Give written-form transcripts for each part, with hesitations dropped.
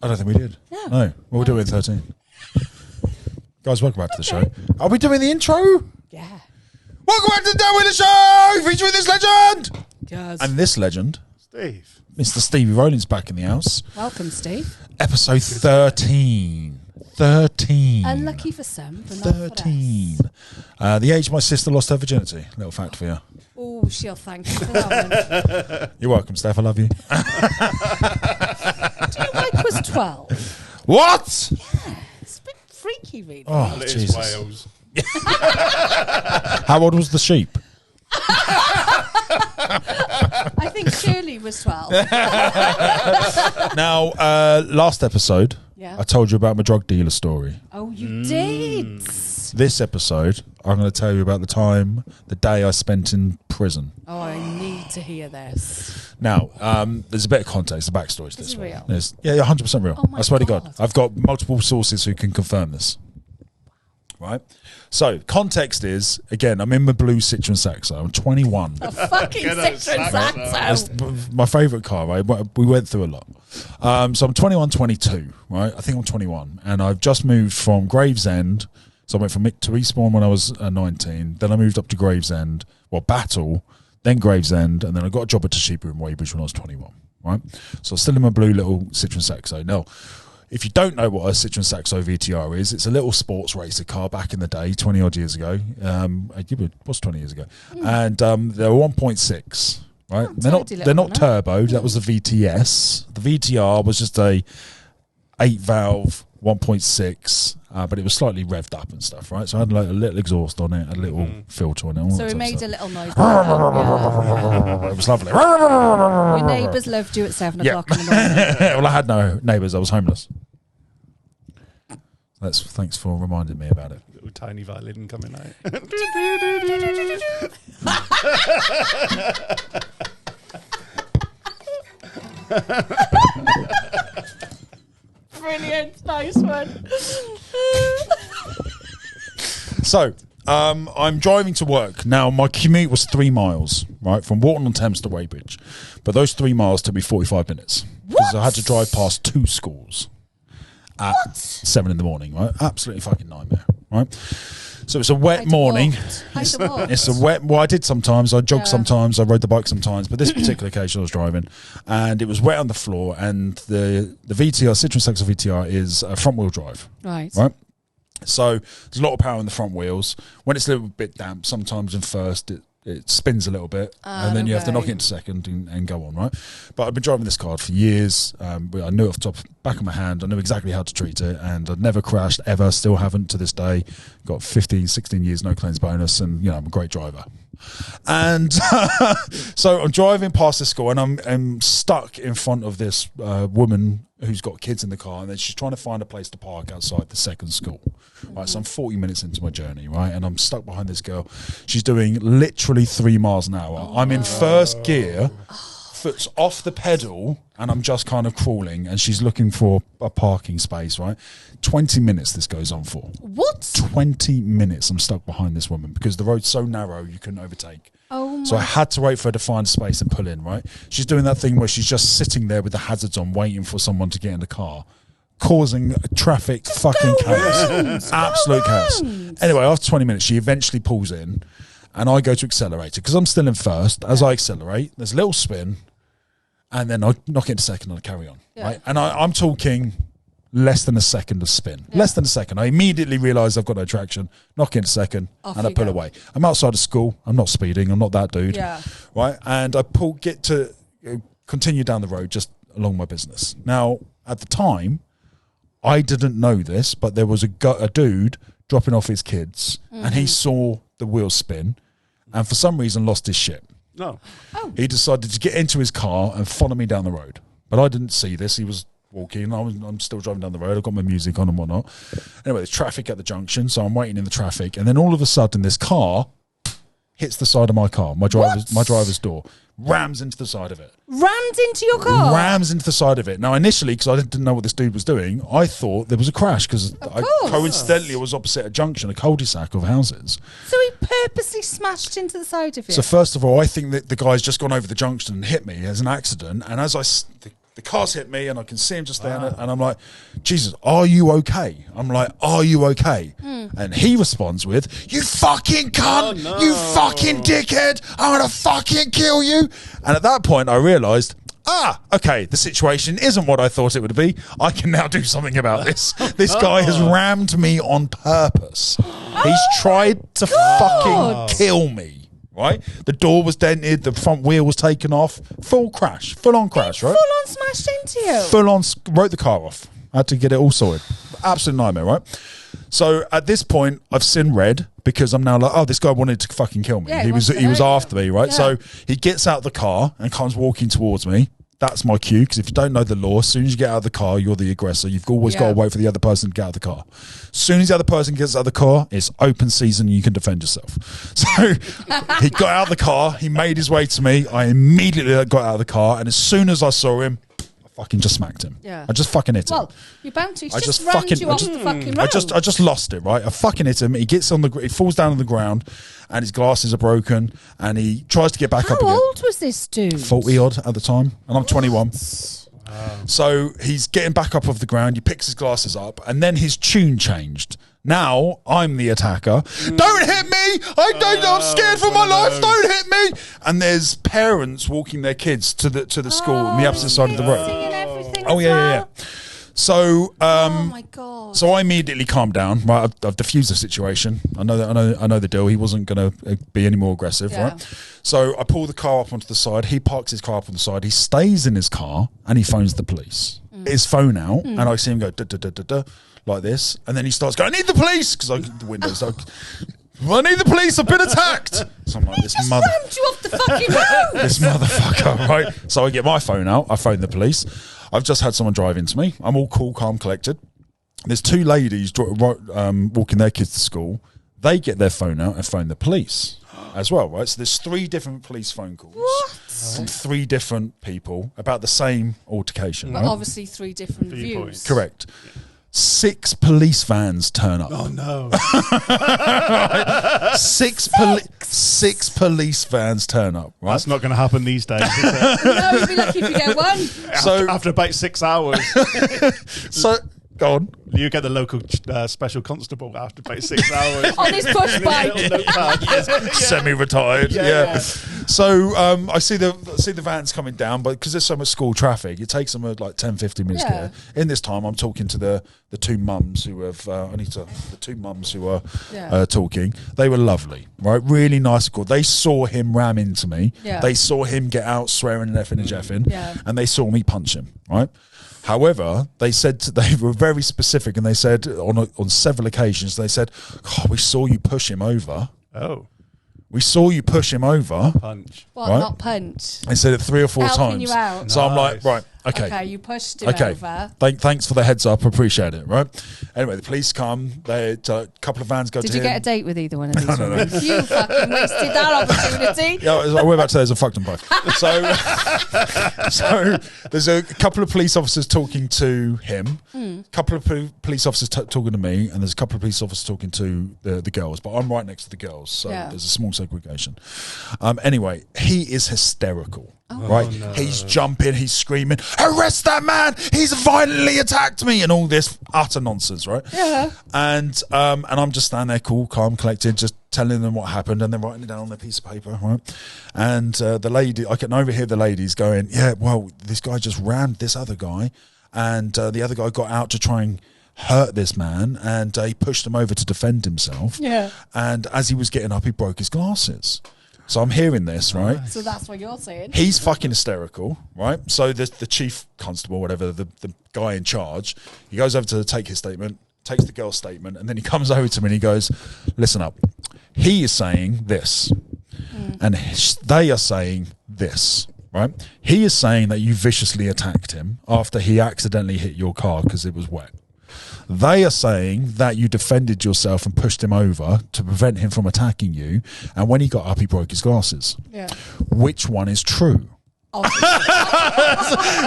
I don't think we did. No. No. We'll do it in 13. Guys, welcome back to the show. Are we doing the intro? Yeah. Welcome back to the Down With The Show! Featuring this legend! Yes. And this legend, Steve. Mr. Stevie Rollins, back in the house. Welcome, Steve. Episode 13. 13. Unlucky for some, but not 13. The age my sister lost her virginity. Little fact for you. Oh, she'll thank you for that one. You're welcome, Steph. I love you. Do you know Mike was 12? What? Yeah. It's a bit freaky, really. Oh, Well, it is Jesus. Wales. How old was the sheep? I think Shirley was 12. Now, last episode, Yeah. I told you about my drug dealer story. Oh, you did. This episode, I'm going to tell you about the day I spent in prison. Oh, I need to hear this. Now, there's a bit of context, the backstory to Is this it one. real? Yeah, 100% real. Oh my I swear to God. God. I've got multiple sources who can confirm this. Right? So, context is, again, I'm in my blue Citroen Saxo. I'm 21. A fucking Get a Citroen Saxo. Saxo. That's my favourite car, right? We went through a lot. So I'm 21, 22, right? I think I'm 21. And I've just moved from Gravesend. So I went from to Eastbourne when I was 19. Then I moved up to Gravesend, Battle, then Gravesend. And then I got a job at Toshiba in Weybridge when I was 21, right? So I'm still in my blue little Citroen Saxo. Now, if you don't know what a Citroen Saxo VTR is, it's a little sports racer car back in the day, 20 odd years ago. It was 20 years ago. And they were 1.6. Right, Oh, they're not turboed. That was the VTS. The VTR was just a 8-valve 1.6, but it was slightly revved up and stuff. Right, so I had like a little exhaust on it, a little filter on it. All So that it type of made stuff. a little noise. Yeah. It was lovely. Your neighbours loved you at 7 o'clock in the morning. Well, I had no neighbours. I was homeless. Thanks for reminding me about it. Little tiny violin coming out. Brilliant. Nice one. So, I'm driving to work. Now, my commute was 3 miles, right, from Walton-on-Thames to Weybridge. But those 3 miles took me 45 minutes. Because I had to drive past 2 schools at 7 in the morning, right? Absolutely fucking nightmare, right? So it's a wet morning. It's a wet. Well, I did sometimes. I jogged sometimes. I rode the bike sometimes. But this particular occasion, I was driving, and it was wet on the floor. And the VTR, Citroen Saxo VTR, is front wheel drive. Right. So there's a lot of power in the front wheels. When it's a little bit damp, sometimes in first it spins a little bit, and then you have to knock it into second and go on, right? But I've been driving this car for years. I knew it off the back of my hand. I knew exactly how to treat it, and I'd never crashed ever. Still haven't to this day. Got 15, 16 years, no claims bonus, and I'm a great driver. And so I'm driving past the school, and I'm stuck in front of this woman who's got kids in the car, and then she's trying to find a place to park outside the second school. Right, so I'm 40 minutes into my journey, right, and I'm stuck behind this girl. She's doing literally 3 miles an hour. I'm in first gear, foot's off the pedal, and I'm just kind of crawling, and she's looking for a parking space, right? 20 minutes this goes on for. What? 20 minutes I'm stuck behind this woman because the road's so narrow you couldn't overtake. Oh my. So I had to wait for her to find space and pull in, right? She's doing that thing where she's just sitting there with the hazards on, waiting for someone to get in the car, causing traffic fucking chaos. Absolute chaos. Anyway, after 20 minutes, she eventually pulls in, and I go to accelerate it because I'm still in first. As I accelerate, there's a little spin, and then I knock it into second and I carry on, right? And I'm talking less than a second of spin. Less than a second. I immediately realise I've got no traction, knock into second, and I pull away. I'm outside of school. I'm not speeding. I'm not that dude. Yeah. Right? And I continue down the road just along my business. Now, at the time, I didn't know this, but there was a dude dropping off his kids, and he saw the wheels spin, and for some reason lost his shit. No. He decided to get into his car and follow me down the road. But I didn't see this. He was walking. I'm still driving down the road. I've got my music on and whatnot. Anyway, there's traffic at the junction, so I'm waiting in the traffic, and then all of a sudden, this car hits the side of my car, my driver's door, rams into the side of it. Rammed into your car? Rams into the side of it. Now, initially, because I didn't know what this dude was doing, I thought there was a crash because coincidentally it was opposite a junction, a cul-de-sac of houses. So he purposely smashed into the side of you? So first of all, I think that the guy's just gone over the junction and hit me as an accident, and as the the car's hit me, and I can see him just there, and I'm like, Jesus, are you okay? I'm like, are you okay? And he responds with, you fucking cunt, you fucking dickhead, I'm gonna fucking kill you. And at that point, I realised, okay, the situation isn't what I thought it would be. I can now do something about this. This guy has rammed me on purpose. He's tried to fucking kill me. Right, the door was dented, the front wheel was taken off, full on crash, right? Full on smashed into you. Full on wrote the car off. I had to get it all sorted. Absolute nightmare, right? So at this point, I've seen red because I'm now like, oh, this guy wanted to fucking kill me. Yeah, he was after me, right? Yeah. So he gets out of the car and comes walking towards me. That's my cue, because if you don't know the law, as soon as you get out of the car, you're the aggressor. You've always got to wait for the other person to get out of the car. As soon as the other person gets out of the car, it's open season and you can defend yourself. So he got out of the car, he made his way to me, I immediately got out of the car, and as soon as I saw him, I fucking just smacked him. Yeah. I just fucking hit him. Well, you're bound to. He's just rammed you off the fucking road. I just lost it, right? I fucking hit him. He gets on he falls down on the ground, and his glasses are broken, and he tries to get back up again. How old was this dude? 40 odd at the time, and I'm 21. So he's getting back up off the ground. He picks his glasses up, and then his tune changed. Now I'm the attacker. Don't hit me! I'm scared for my life. Don't hit me! And there's parents walking their kids to the school on the opposite side of the road. Oh yeah. So, oh my God. So I immediately calmed down. Right, I've diffused the situation. I know the deal. He wasn't going to be any more aggressive, right? So I pull the car up onto the side. He parks his car up on the side. He stays in his car and he phones the police. His phone out, and I see him go da da da da da like this, and then he starts going, "I need the police," because the windows. I need the police. I've been attacked. So I'm like, this mother rammed you off the fucking road. This motherfucker, right? So I get my phone out. I phone the police. I've just had someone drive into me. I'm all cool, calm, collected. There's two ladies walking their kids to school. They get their phone out and phone the police as well, right? So there's 3 different police phone calls from 3 different people about the same altercation. But right? obviously 3 different views. Correct. 6 police vans turn up. Oh no! Right? 6 police vans turn up. Right? That's not going to happen these days. Is it? No, you'd be lucky if you get one. So after about 6 hours, so go on. You get the local special constable after about 6 hours On his push bike. Semi-retired. Yeah. So I see the vans coming down, but because there's so much school traffic, it takes them like 10-15 minutes to get there. In this time, I'm talking to the 2 mums who have the 2 mums who are talking. They were lovely, right? Really nice. Cool. They saw him ram into me. Yeah. They saw him get out swearing and effing and jeffing, and they saw me punch him, right? However, they were very specific, and they said on several occasions, they said, "Oh, we saw you push him over." Oh. We saw you push him over. Punch. Well, right? not punch. They said it 3 or 4 Helping times. you out. So I'm like, right, okay. Okay, you pushed him over. Thanks for the heads up. Appreciate it, right? Anyway, the police come. A couple of vans go to him. Did you get a date with either one of these No. women? You fucking wasted that opportunity. Yeah, we're about to say there's a fucked them both. So there's a couple of police officers talking to him, a couple of police officers talking to me, and there's a couple of police officers talking to the girls. But I'm right next to the girls, so there's a small segregation. Anyway, he is hysterical. Right, no. He's jumping, he's screaming, "Arrest that man! He's violently attacked me!" and all this utter nonsense, right? Yeah. And I'm just standing there, cool, calm, collected, just telling them what happened, and they're writing it down on their piece of paper, right? And the lady, I can overhear the ladies going, "Yeah, well, this guy just rammed this other guy, and the other guy got out to try and hurt this man, and he pushed him over to defend himself. Yeah. And as he was getting up, he broke his glasses." So I'm hearing this, right? So that's what you're saying. He's fucking hysterical, right? So the chief constable, whatever, the guy in charge, he goes over to take his statement, takes the girl's statement, and then he comes over to me and he goes, "Listen up. He is saying this, and they are saying this, right? He is saying that you viciously attacked him after he accidentally hit your car because it was wet. They are saying that you defended yourself and pushed him over to prevent him from attacking you, and when he got up, he broke his glasses. Yeah. Which one is true?" Oh.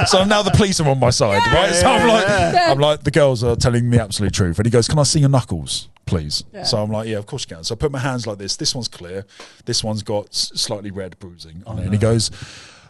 So now the police are on my side, right? So I'm like, the girls are telling the absolute truth. And he goes, "Can I see your knuckles, please?" Yeah. So I'm like, "Yeah, of course you can." So I put my hands like this. This one's clear. This one's got slightly red bruising on it. And he goes,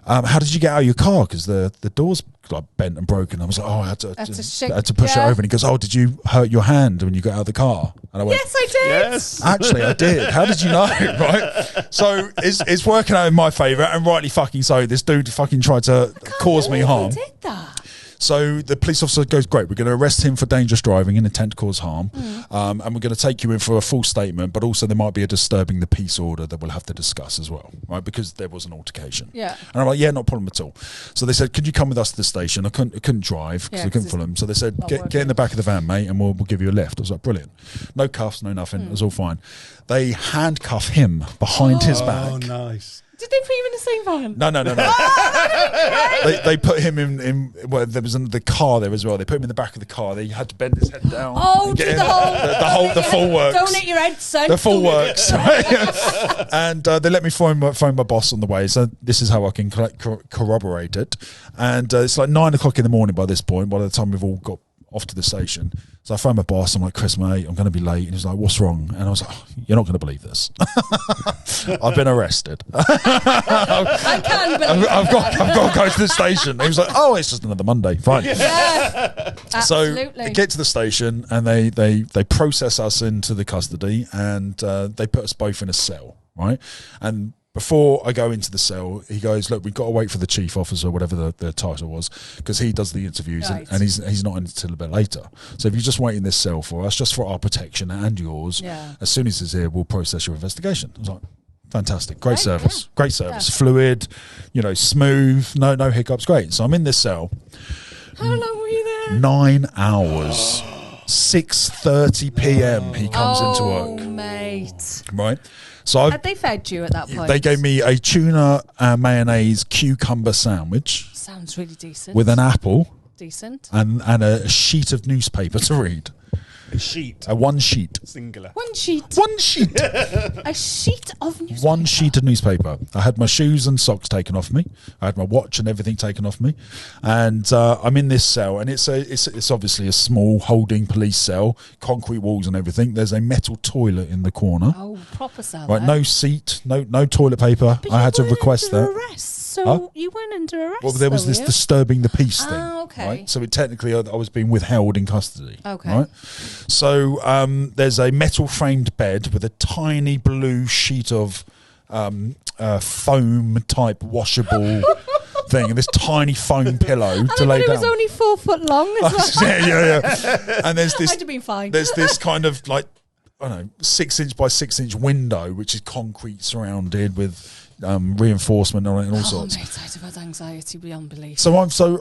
how did you get out of your car? Because the door's like bent and broken. I was like, I had to push it over. And he goes, did you hurt your hand when you got out of the car? And I went, yes, I did. Yes. Actually, I did. How did you know? Right? So it's working out in my favour, and rightly fucking so. This dude fucking tried to cause me harm. Did that? So the police officer goes, great, we're going to arrest him for dangerous driving and intent to cause harm, and we're going to take you in for a full statement, but also there might be a disturbing the peace order that we'll have to discuss as well, right, because there was an altercation. Yeah. And I'm like, yeah, not a problem at all. So they said, could you come with us to the station? I couldn't drive because I couldn't follow them. So they said, get in the back of the van, mate, and we'll give you a lift. I was like, brilliant. No cuffs, no nothing. It was all fine. They handcuff him behind his back. Oh, nice. Did they put you in the same van? No. They put him in well, there was the car there as well. They put him in the back of the car. They had to bend his head down. Oh, do the full works. Don't hit your head, son. The full works. And they let me phone my boss on the way. So this is how I can corroborate it. And it's like 9 o'clock in the morning by this point, by the time we've all got off to the station. So I phoned my boss. I'm like, Chris, mate, I'm going to be late. And he's like, what's wrong? And I was like, you're not going to believe this. I've been arrested. I can believe I've got to go to the station. He was like, it's just another Monday. Fine. Yeah, absolutely. So get to the station, and they process us into the custody, and they put us both in a cell, right? And before I go into the cell, he goes, look, we've got to wait for the chief officer, whatever the title was, because he does the interviews, right. and he's not in until a bit later. So if you just wait in this cell for us, just for our protection and yours, as soon as he's here, we'll process your investigation. I was like, fantastic. Great service. Great service. Yeah. Fluid, smooth, no hiccups. Great. So I'm in this cell. How long were you there? 9 hours. 6:30 p.m. he comes into work. Oh, mate. Right. So had they fed you at that point? They gave me a tuna mayonnaise cucumber sandwich. Sounds really decent. With an apple. Decent. And a sheet of newspaper to read. A sheet. One sheet. Singular. One sheet. One sheet. A sheet of newspaper. One sheet of newspaper. I had my shoes and socks taken off me. I had my watch and everything taken off me. And I'm in this cell, and it's obviously a small holding police cell, concrete walls and everything. There's a metal toilet in the corner. Oh, proper cell. Right, no seat, no toilet paper. But I had to request that. Arrest, so you weren't under arrest. Well, there was this disturbing the peace thing. Okay. Right? So technically I was being withheld in custody. Okay. Right? So there's a metal framed bed with a tiny blue sheet of foam type washable thing, and this tiny foam pillow to lay down. It was only 4 foot long as well. yeah. And there's this. I'd have been fine. There's this kind of like, I don't know, 6 inch by 6 inch window, which is concrete surrounded with reinforcement on it and all sorts. Mate, I'd have had anxiety beyond belief. So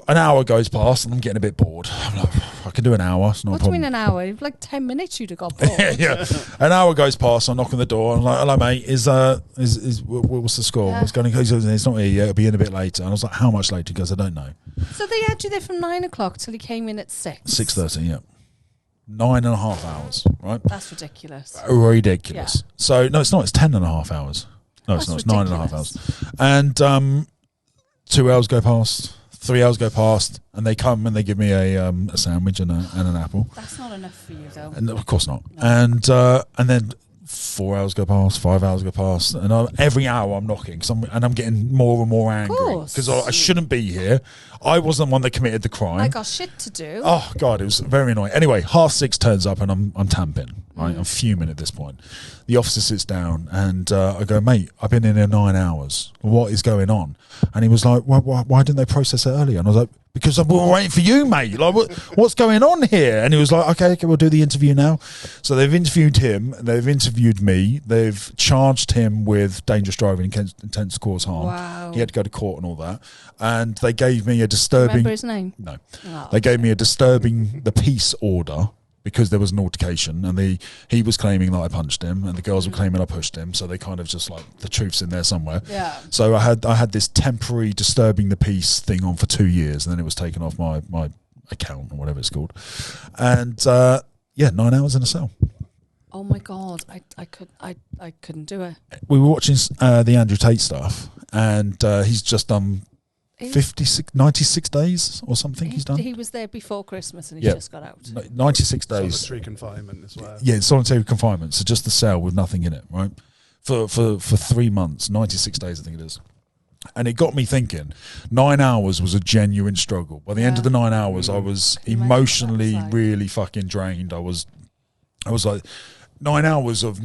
an hour goes past and I'm getting a bit bored. I'm like, I can do an hour. It's not what a problem. do you mean an hour? Like 10 minutes you'd have got bored. yeah. An hour goes past. I knock on the door. I'm like, hello, mate. Is what's the score? Yeah. What's going on? He goes, it's not here yet. It'll be in a bit later. And I was like, how much later? He goes, I don't know. So they had you there from 9 o'clock till he came in at 6. 6:30. Yeah. 9.5 hours. Right. That's ridiculous. Ridiculous. Yeah. So no, it's not. It's 10.5 hours. No, it's not. It's 9.5 hours. And 2 hours go past. 3 hours go past, and they come and they give me a sandwich and an apple. That's not enough for you, though. And of course not. No. And then 4 hours go past, 5 hours go past, and every hour I'm knocking, I'm getting more and more angry because I shouldn't be here. I wasn't the one that committed the crime. I got shit to do. Oh God, it was very annoying. Anyway, 6:30 turns up and I'm tamping. Right, I'm fuming at this point. The officer sits down and I go, mate, I've been in here 9 hours. What is going on? And he was like, why didn't they process it earlier? And I was like, because we're waiting for you, mate. Like, what's going on here? And he was like, okay, we'll do the interview now. So they've interviewed him. They've interviewed me. They've charged him with dangerous driving, intent to cause harm. Wow. He had to go to court and all that. And they gave me a disturbing... Remember his name? No. Oh, they gave me a disturbing the peace order because there was an altercation, and he was claiming that I punched him, and the girls were claiming I pushed him. So they kind of just like, the truth's in there somewhere. Yeah. So I had this temporary disturbing the peace thing on for 2 years, and then it was taken off my account or whatever it's called. And 9 hours in a cell. Oh my God, I couldn't do it. We were watching the Andrew Tate stuff, and he's just done 96 days or something. He's done. He was there before Christmas, and he just got out. 96 days. Solitary confinement as well. Yeah, solitary confinement. So just a cell with nothing in it, right? For 3 months, 96 days, I think it is. And it got me thinking, 9 hours was a genuine struggle. By the end of the 9 hours, I was emotionally really fucking drained. I was like 9 hours of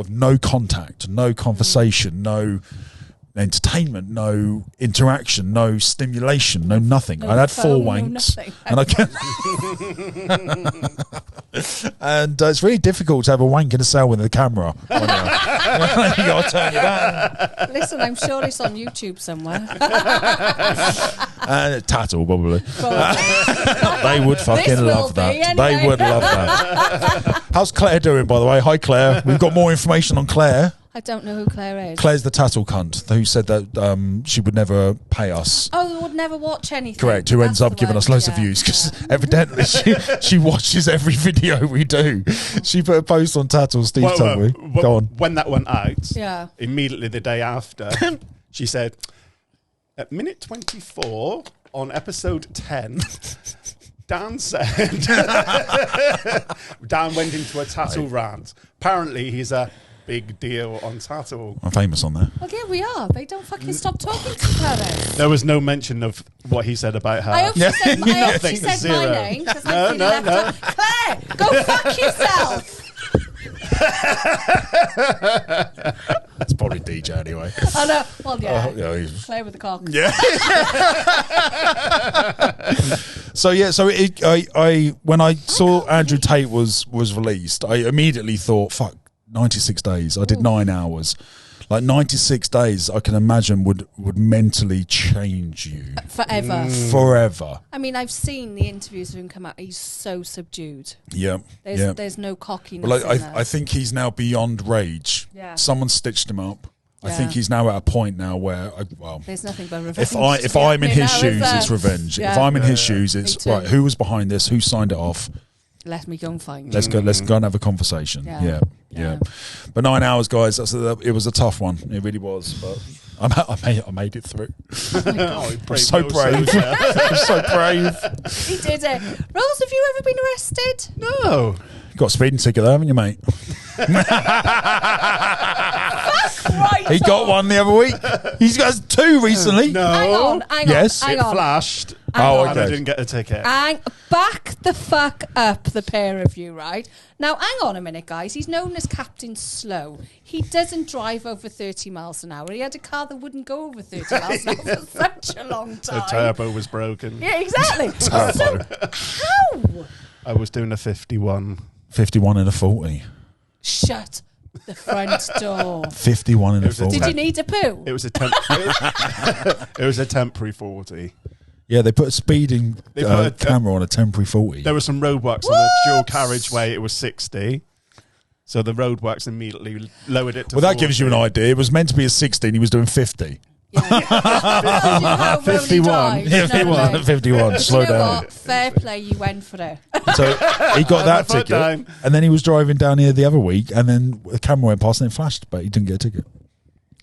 no contact, no conversation, no entertainment, no interaction, no stimulation, no nothing. I had 4 wanks, and I can't. And it's really difficult to have a wank in a cell with a camera on you. You gotta turn your back. Listen, I'm sure it's on YouTube somewhere. Tattle, probably. They would fucking love that. Anyway. They would love that. How's Claire doing, by the way? Hi, Claire. We've got more information on Claire. I don't know who Claire is. Claire's the tattle cunt who said that she would never pay us. Oh, would never watch anything. Correct. Who ends up giving us loads of views because evidently she watches every video we do. She put a post on Tattle. Steve told me. Go on. When that went out, immediately the day after, she said, at minute 24 on episode 10. Dan said, Dan went into a Tattle rant. Apparently, he's a big deal on Tattle. I'm famous on there. Well, yeah, we are. They don't fucking stop talking to her. There was no mention of what he said about her. I hope she said, she said my name. No. Claire, go fuck yourself. That's probably DJ anyway. I know. Well, yeah. Claire with the cock. Yeah. So I when I saw Andrew Tate was released, I immediately thought, fuck, 96 days. I did 9 hours. Like 96 days, I can imagine would mentally change you forever. I mean, I've seen the interviews of him come out. He's so subdued. Yeah, there's no cockiness. Well, I think he's now beyond rage. Yeah. Someone stitched him up. I think he's now at a point now where, there's nothing but revenge. If I'm in his shoes, it's revenge. Yeah. If I'm in his shoes, it's right. Who was behind this? Who signed it off? Let me go and find. Let's go and have a conversation. Yeah. But 9 hours, guys. It was a tough one. It really was. But I made it through. I'm so brave. I'm so brave. He did it. Rolls, have you ever been arrested? No. You got a speeding ticket there, haven't you, mate? He got one the other week. He's got 2 recently. No. Hang on. Yes. It flashed. Okay. And I didn't get a ticket. Back the fuck up, the pair of you, right? Now, hang on a minute, guys. He's known as Captain Slow. He doesn't drive over 30 miles an hour. He had a car that wouldn't go over 30 miles an hour for such a long time. The turbo was broken. Yeah, exactly. So, how? I was doing a 51. 51 and a 40. Shut the front door. 51 and a 40. Did you need a poo? It was a it was a temporary 40. Yeah, they put a speeding camera on a temporary 40. There were some roadworks on the dual carriageway. It was 60. So the roadworks immediately lowered it to 40. That gives you an idea. It was meant to be a 60 and he was doing 50. Yeah. 51. 51. Slow down. What? Fair play, you went for it. So he got that ticket. And then he was driving down here the other week and then the camera went past and it flashed, but he didn't get a ticket.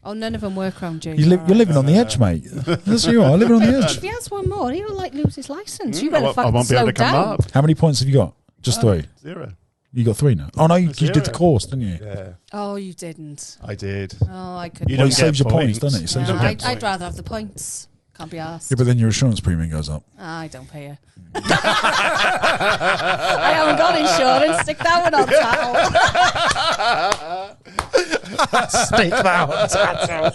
Oh, none of them work around you. You're living on the edge, mate. That's who you are, living on the edge. If he has one more, he'll lose his licence. You better I fucking won't be able slow to come down. up. How many points have you got? Just 3? 0. You got 3 now? Oh, no, you did the course, didn't you? Yeah. Oh, you didn't. I did. Oh, I couldn't. You Well, don't it saves get your points, doesn't it? It saves No, your points. I'd rather have the points. Can't be asked. Yeah, but then your insurance premium goes up. I don't pay you. I haven't got insurance. Stick that one on Tattle. Stick that on Tattle.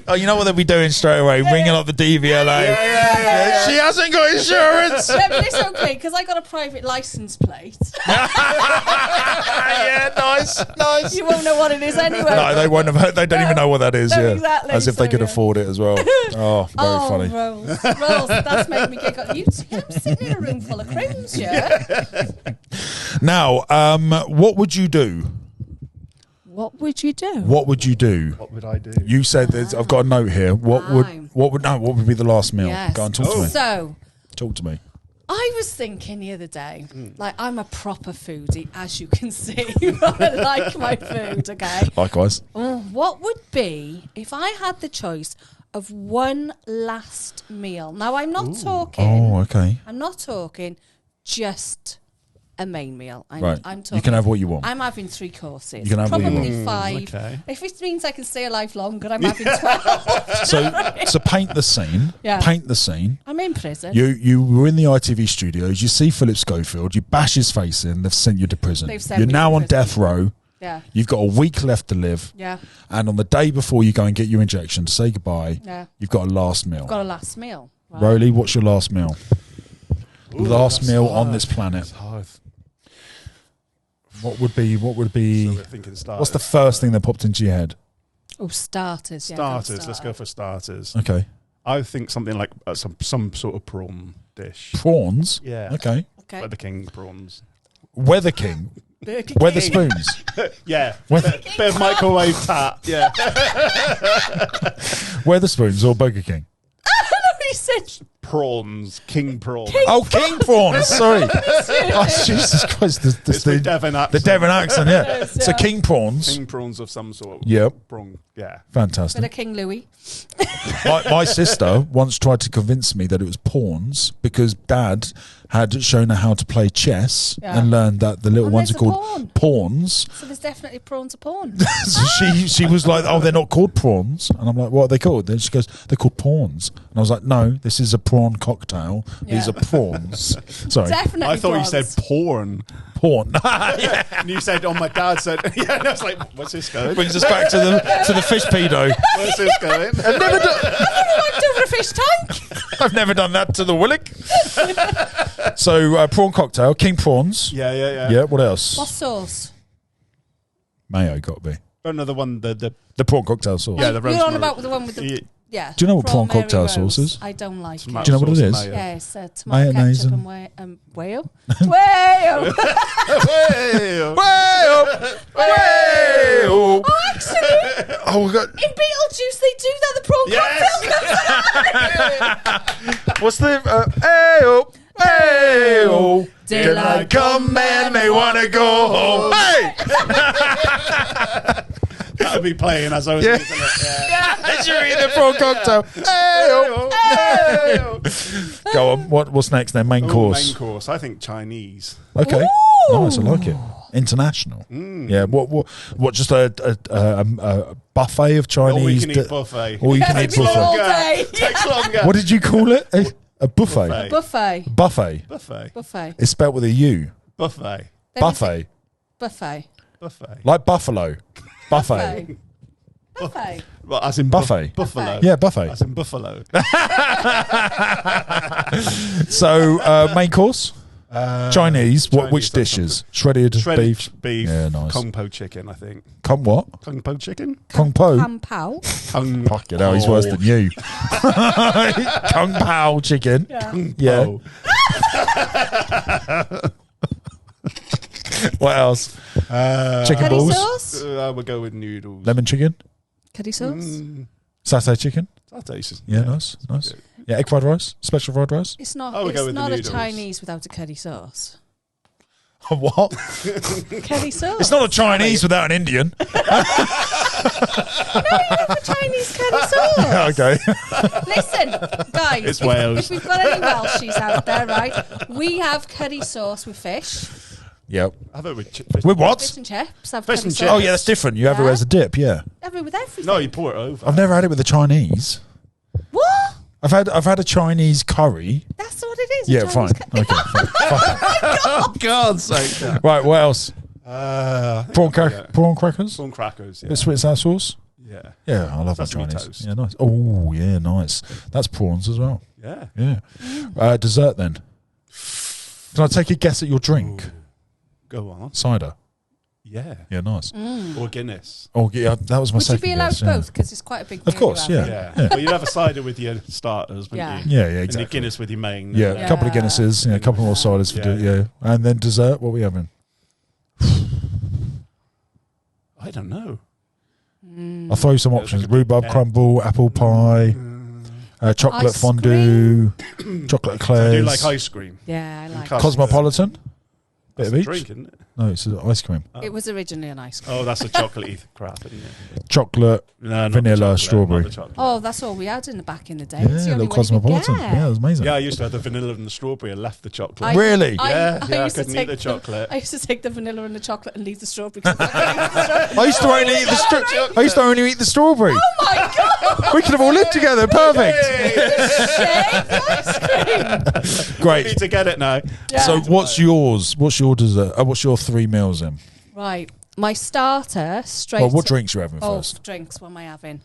Oh, you know what they'll be doing straight away? Ringing up the DVLA. Yeah. She hasn't got insurance. Yeah, but it's okay because I got a private license plate. Yeah, nice. You won't know what it is anyway. No, they won't have. They don't even know what that is. No, Yeah, exactly. as if they could afford it as well. Oh, very funny. Rolls, that's made me giggle. I'm sitting in a room full of crims, yeah. Now, what would you do? What would you do? What would you do? What would I do? You said that I've got a note here. What would be the last meal? Yes. Go on, talk to me. So, Talk to me. I was thinking the other day, like I'm a proper foodie, as you can see. I like my food, okay? Likewise. What would be if I had the choice of one last meal? Now, I'm not talking. Oh, okay. I'm not talking just a main meal. I'm talking. You can have what you want. I'm having 3 courses. You can have what you probably want. 5. Okay. If it means I can stay alive longer, I'm having 12. So paint the scene. Yeah. Paint the scene. I'm in prison. You were in the ITV studios. You see Philip Schofield. You bash his face in. They've sent you to prison. You're now on death row. Yeah. You've got a week left to live. Yeah. And on the day before you go and get your injection to say goodbye, you've got a last meal. Got a last meal. Right. Rowley, what's your last meal? Ooh, last meal hard. on this planet. That's hard. What would be? So we're thinking starters. What's the first thing that popped into your head? Oh, starters. Yeah, Starters. Let's go for starters. Okay. I think something like some sort of prawn dish. Prawns. Yeah. Okay. Okay. Weather King prawns. Weather King. Burger Weather King. spoons. Yeah. Weather, Bit of microwave tap. Yeah. Weather spoons or Burger King? He said Prawns. King prawns. Oh, King prawns. Sorry. Oh, Jesus Christ. It's the Devon accent. The Devon accent, yeah. Yes, So yeah. King prawns. King prawns of some sort. Yep. Prawn. Yeah. bit Fantastic. of King Louis. My sister once tried to convince me that it was pawns because Dad had shown her how to play chess and learned that the little And ones are there's a called pawns. So there's definitely prawns are pawn. So she was like, "Oh, they're not called prawns," and I'm like, "What are they called?" Then she goes, "They're called pawns," and I was like, "No, this is a prawn cocktail. These are prawns." Sorry, Definitely I thought prawns. you said porn. pawn. Yeah. And you said, "Oh, my dad said." Yeah, and I was like, "What's this going? Brings us back to the fish pedo. Where's this going?" I've never done. Wiped over a fish tank. I've never done that to the Willick. So prawn cocktail, king prawns. Yeah. Yeah. What else? What sauce? Mayo got to be Another one. The prawn cocktail sauce. Yeah, the You're on rosemary. about the one with the yeah. Do you know what prawn Mary cocktail Rose. sauce is? I don't like Tomato it. Do you know what it sauce is? and mayo. Yeah, it's tomato Mayonnaise ketchup and- and whale. Whale. Hey-o. Way up, way up. Oh, actually, Oh, we got. in Beetlejuice they do that. The prawn cocktail comes out. What's the? Hey up, hey up. Daylight come and they wanna go home. Hey. That would be playing as I was using it. Yeah. As you're eating the prawn cocktail. Hey up. Go on. What's next then? Main course. Main course. I think Chinese. Okay. Ooh. Nice. I like it. International. Yeah. What? Just a buffet of Chinese. All you can eat buffet. All you can eat Takes all buffet. day. Takes longer. What did you call it? A buffet. Buffet. Buffet. Buffet. Buffet. Buffet. It's spelled with a U. Buffet. Buffet. Buffet. Buffet. Like buffalo. Buffet. Buffet. Well, as in Buffet. Buffalo. Yeah, buffet. As in buffalo. So main course. Chinese. Which Chinese, that's dishes? Shredded beef. Yeah, nice. Kung Po chicken, I think. Kung what? Kung Po chicken? Kung Po. Ham Pao. Kung Fuck it, hell, he's worse than you. Kung Pao chicken. Yeah. Po. What else? Chicken Curry balls. sauce. I would go with noodles. Lemon chicken. Curry sauce. Satay chicken. That tastes. Yeah, nice. Yeah, egg fried rice. Special fried rice. It's not. Oh, we go It's with the not a noodles. Chinese without a curry sauce. What? Curry sauce. It's not a Chinese without an Indian. a Chinese curry sauce. Okay. Listen, guys. It's Wales. If we've got any Welshies out there, right? We have curry sauce with fish. Yep. Have it with With what? Fish and chips. Have Fish curry and sauce. chips. Oh yeah, that's different. You have it Yeah. as a dip. Yeah. Have it with everything. No, you pour it over. I've never had it with the Chinese. What? I've had a Chinese curry. That's what it is. a Yeah, Chinese fine. curry. Okay. Fine. Oh, God's sake. Right. What else? Prawn yeah. prawn crackers. Prawn crackers, yeah. Bit of sweet and sour sauce. Yeah. Yeah, I love my Sesame Chinese. toast. Yeah, nice. Oh, yeah, nice. That's prawns as well. Yeah. Yeah. Dessert then. Can I take a guess at your drink? Go on. Cider. Yeah. Yeah, nice. Or Guinness. Oh, yeah, that was my Would you second be allowed guess. Yeah. both? Because it's quite a big Of meal course, you have. Yeah. Well, you'd have a cider with your starters, wouldn't Yeah. you? Yeah, And exactly. your Guinness with your main. Yeah, a couple of Yeah. Guinnesses, a couple more ciders for Yeah. And then dessert, what are we having? I don't know. I'll throw some options. Rhubarb Yeah. crumble, apple pie, chocolate Ice fondue, chocolate I do eclairs, like ice cream. Yeah, I like Cos- it. cosmopolitan. Bit of a each. drink, isn't it? No, it's ice cream. It was originally an ice cream. Oh, that's a chocolatey crap, isn't it? Chocolate, No, not vanilla, the chocolate, strawberry. not the chocolate. Oh, that's all we had in the back in the day. Yeah, It's the a only little way you could cosmopolitan. get. Yeah, it was amazing. Yeah, I used to have the vanilla and the strawberry and left the chocolate. I- Really? Yeah, I used to couldn't eat take the chocolate. I used to take the vanilla and the chocolate and leave the strawberry. 'Cause I couldn't eat the strawberry. I used to only eat the I used to only eat the strawberry. Oh my god! We could have all lived together. Perfect. Shake ice cream. Great. Need to get it now. Yeah. So what's yours? What's your dessert? What's your 3 meals then? Right, my starter straight. Well, what drinks you having Oh, first? drinks. What am I having?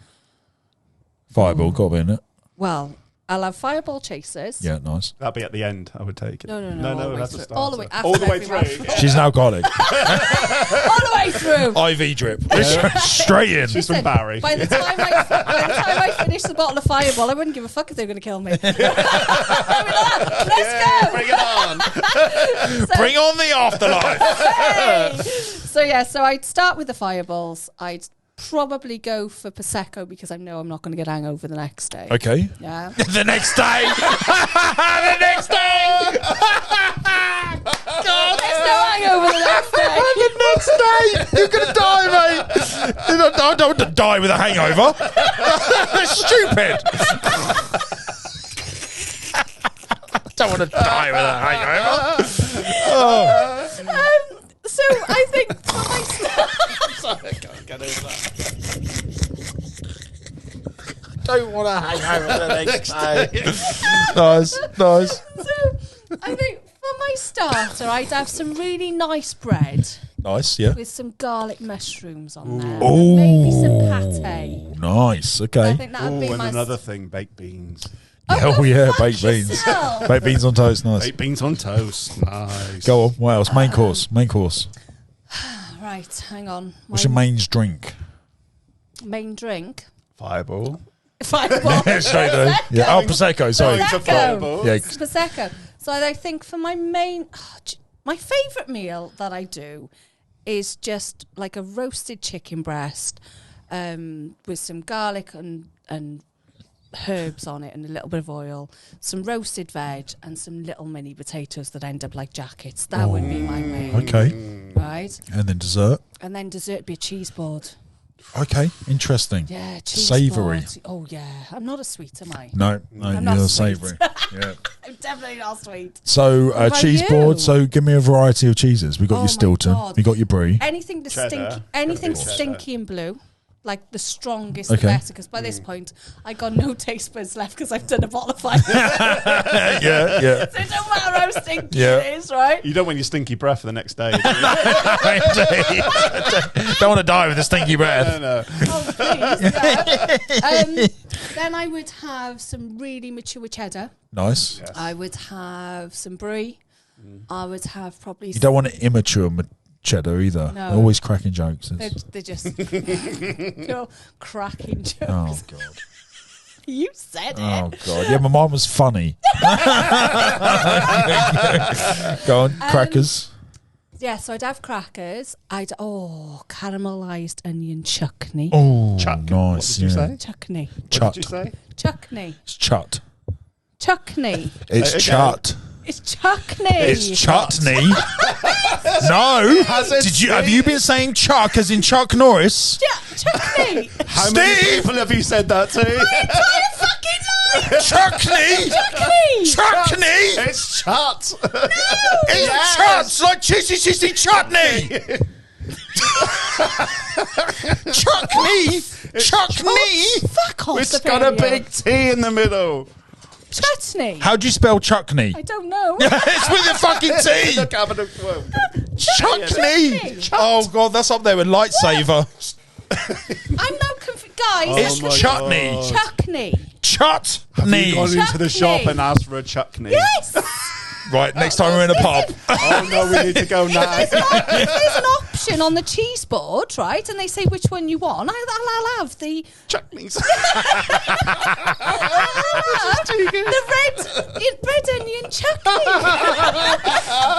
Fireball, got to be in it. Well, I'll have Fireball chasers. Yeah, nice. That'd be at the end, I would take it. No, all the way that's through. a starter. All the way after All the way everyone. through. She's an alcoholic. All the way through. IV drip. Straight in. She's from Barry. By the time I finish the bottle of Fireball, I wouldn't give a fuck if they were going to kill me. Let's go. Bring it on. Bring on the afterlife. Hey! So I'd start with the Fireballs. I'd probably go for Prosecco because I know I'm not going to get hangover the next day. Okay. Yeah. The next day. The next day. God, There's no hangover the next day. the next day. You're going to die, mate. I don't want to die with a hangover. That's stupid. I don't want to die with a hangover. So I think for my Sorry, I can't get over that. Don't want to hang over the next day. Nice. So I think for my starter, I'd have some really nice bread Nice, yeah. with some garlic mushrooms on there. Ooh. And maybe some pate. Nice, I okay. think that would Oh, be and my another thing, baked beans. Oh, yeah, fuck baked beans. yourself. Baked beans on toast, nice. Baked beans on toast. Nice. Go on, what else? Main course. Right, hang on. What's your main drink? main drink? Fireball. Fireball. Straight there. Yeah. Oh, Prosecco, sorry. Going to Fireball. Yeah. Prosecco. So I think for my main, my favourite meal that I do is just like a roasted chicken breast with some garlic and herbs on it and a little bit of oil, some roasted veg and some little mini potatoes that end up like jackets. That would be my main. Okay. Right? And then dessert. And then dessert would be a cheese board. Okay. Interesting. Yeah, cheese Savoury. board. Oh, yeah. I'm not a sweet, am I? No, I'm not you're sweet. savoury. Yeah. I'm definitely not sweet. So, What about cheese you? board. So, give me a variety of cheeses. We got Oh your my Stilton. God. We got your brie. Anything the Cheddar. anything Cheddar. stinky and blue, like the strongest, Okay. the better. Because by this point, I got no taste buds left because I've done a bottle of fire. So Yeah, yeah. it don't matter how stinky Yeah. it is, right? You don't want your stinky breath for the next day. Do you? Don't want to die with a stinky breath. No. Oh, please. Yeah. Then I would have some really mature cheddar. Nice. Yes. I would have some brie. I would have probably. You don't want an immature cheddar either. No. They're always cracking jokes. They're just pure cracking jokes. Oh, God. You said it. Oh, God. Yeah, my mum was funny. Go on. Crackers. Yeah, so I'd have crackers. Caramelized onion chutney. Oh, Chuck. nice. What did you yeah. say? Chutney. Chut. What did you say? Chutney. It's chut. Chutney. It's again. chut. It's chutney. It's chutney. No. Did you? Have you been saying Chuck as in Chuck Norris? Chutney. How many Steve! people have you said that to? Chuckney. Chutney. Chuckney. It's chut. It's chut's like cheesy chutney. Chuckney. Chuckney. Fuck off. It's got a big T in the middle. Chutney. How do you spell Chuckney? I don't know. It's with a fucking T. Look, have a look. Whoa. Chuckney. Oh, God, that's up there with lightsaber. I'm now confused. Guys, It's my chutney. God. chutney. Have you gone Chutney. into the shop and asked for a chutney? Yes. Right, next time we're in a pub. Oh no, we need to go now. If there's an option on the cheese board, right, and they say which one you want, I'll have the Chutneys. the red onion chutney.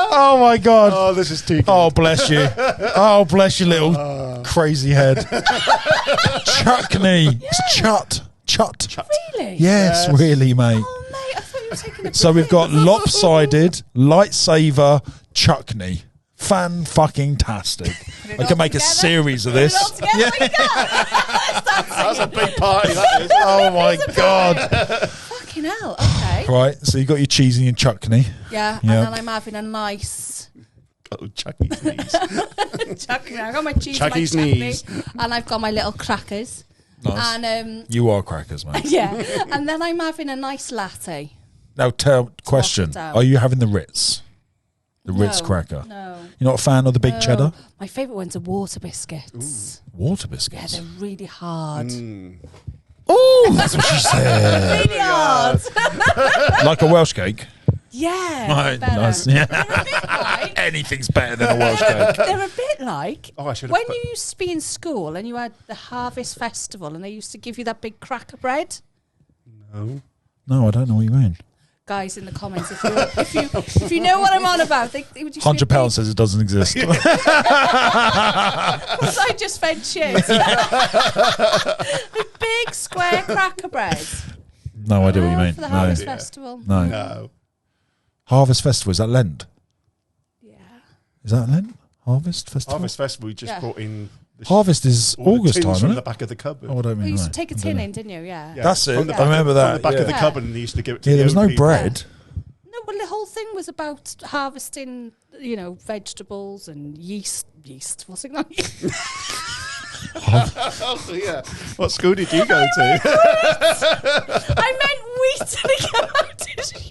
Oh, my God. Oh, this is too good. Oh, bless you. Oh, bless your little crazy head. Chuckney. It's chut. Really? Yes, really, mate. Oh, mate, I thought you were taking a So we've got lopsided, lightsaber, chuckney. Fan-fucking-tastic. I can make a series of this. That's a big party, that is. Oh, my God. Fucking hell, okay. Right, so you got your cheese and your chutney. Yeah, and then I'm having a nice... Oh, Chucky's knees. chutney. I've got my cheese Chucky's and my chutney, knees. and I've got my little crackers. Nice. And you are crackers, mate. yeah, and then I'm having a nice latte. Now, question. Are you having the Ritz? The Ritz cracker? No. You're not a fan of the big cheddar? My favourite ones are water biscuits. Ooh. Water Yeah, biscuits? they're really hard. Oh, that's what she said. Really hard. Like a Welsh cake? Yeah. Right, better. nice. Yeah. They're a bit like... Anything's better than a Welsh cake. They're a bit like Oh, I should have when you used to be in school and you had the Harvest Festival and they used to give you that big cracker bread. No. No, I don't know what you mean. Guys in the comments, if you know what I'm on about, £100 says it doesn't exist. I just fed shit. The big square cracker bread. No idea what you mean. For the Harvest Festival. No. Harvest Festival, is that Lent? Yeah. Is that Lent? Harvest Festival? Harvest Festival, we just brought in... Harvest is August time, from isn't the it? back of the cupboard. Oh, I don't You mean used that. to take a tin in, didn't you? Yeah. That's it. From the I remember From that. the back of the Yeah. cupboard, and they used to give it to There was no people. bread. No, well, the whole thing was about harvesting, vegetables and yeast. Yeast, what's it like? Oh, yeah. What school did you go to? I meant wheat and it came out as yeast.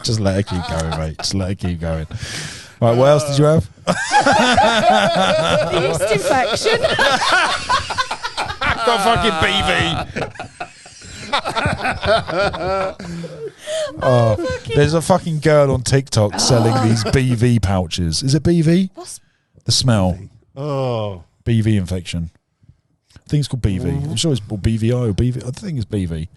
Just let her keep going, mate. Just let her keep going. Right, what else did you have? Yeast infection. Got fucking BV. There's a fucking girl on TikTok selling these BV pouches. Is it BV? What's The smell. Oh. BV infection. I think it's called BV. I'm sure it's called BVI or BV. I think it's BV.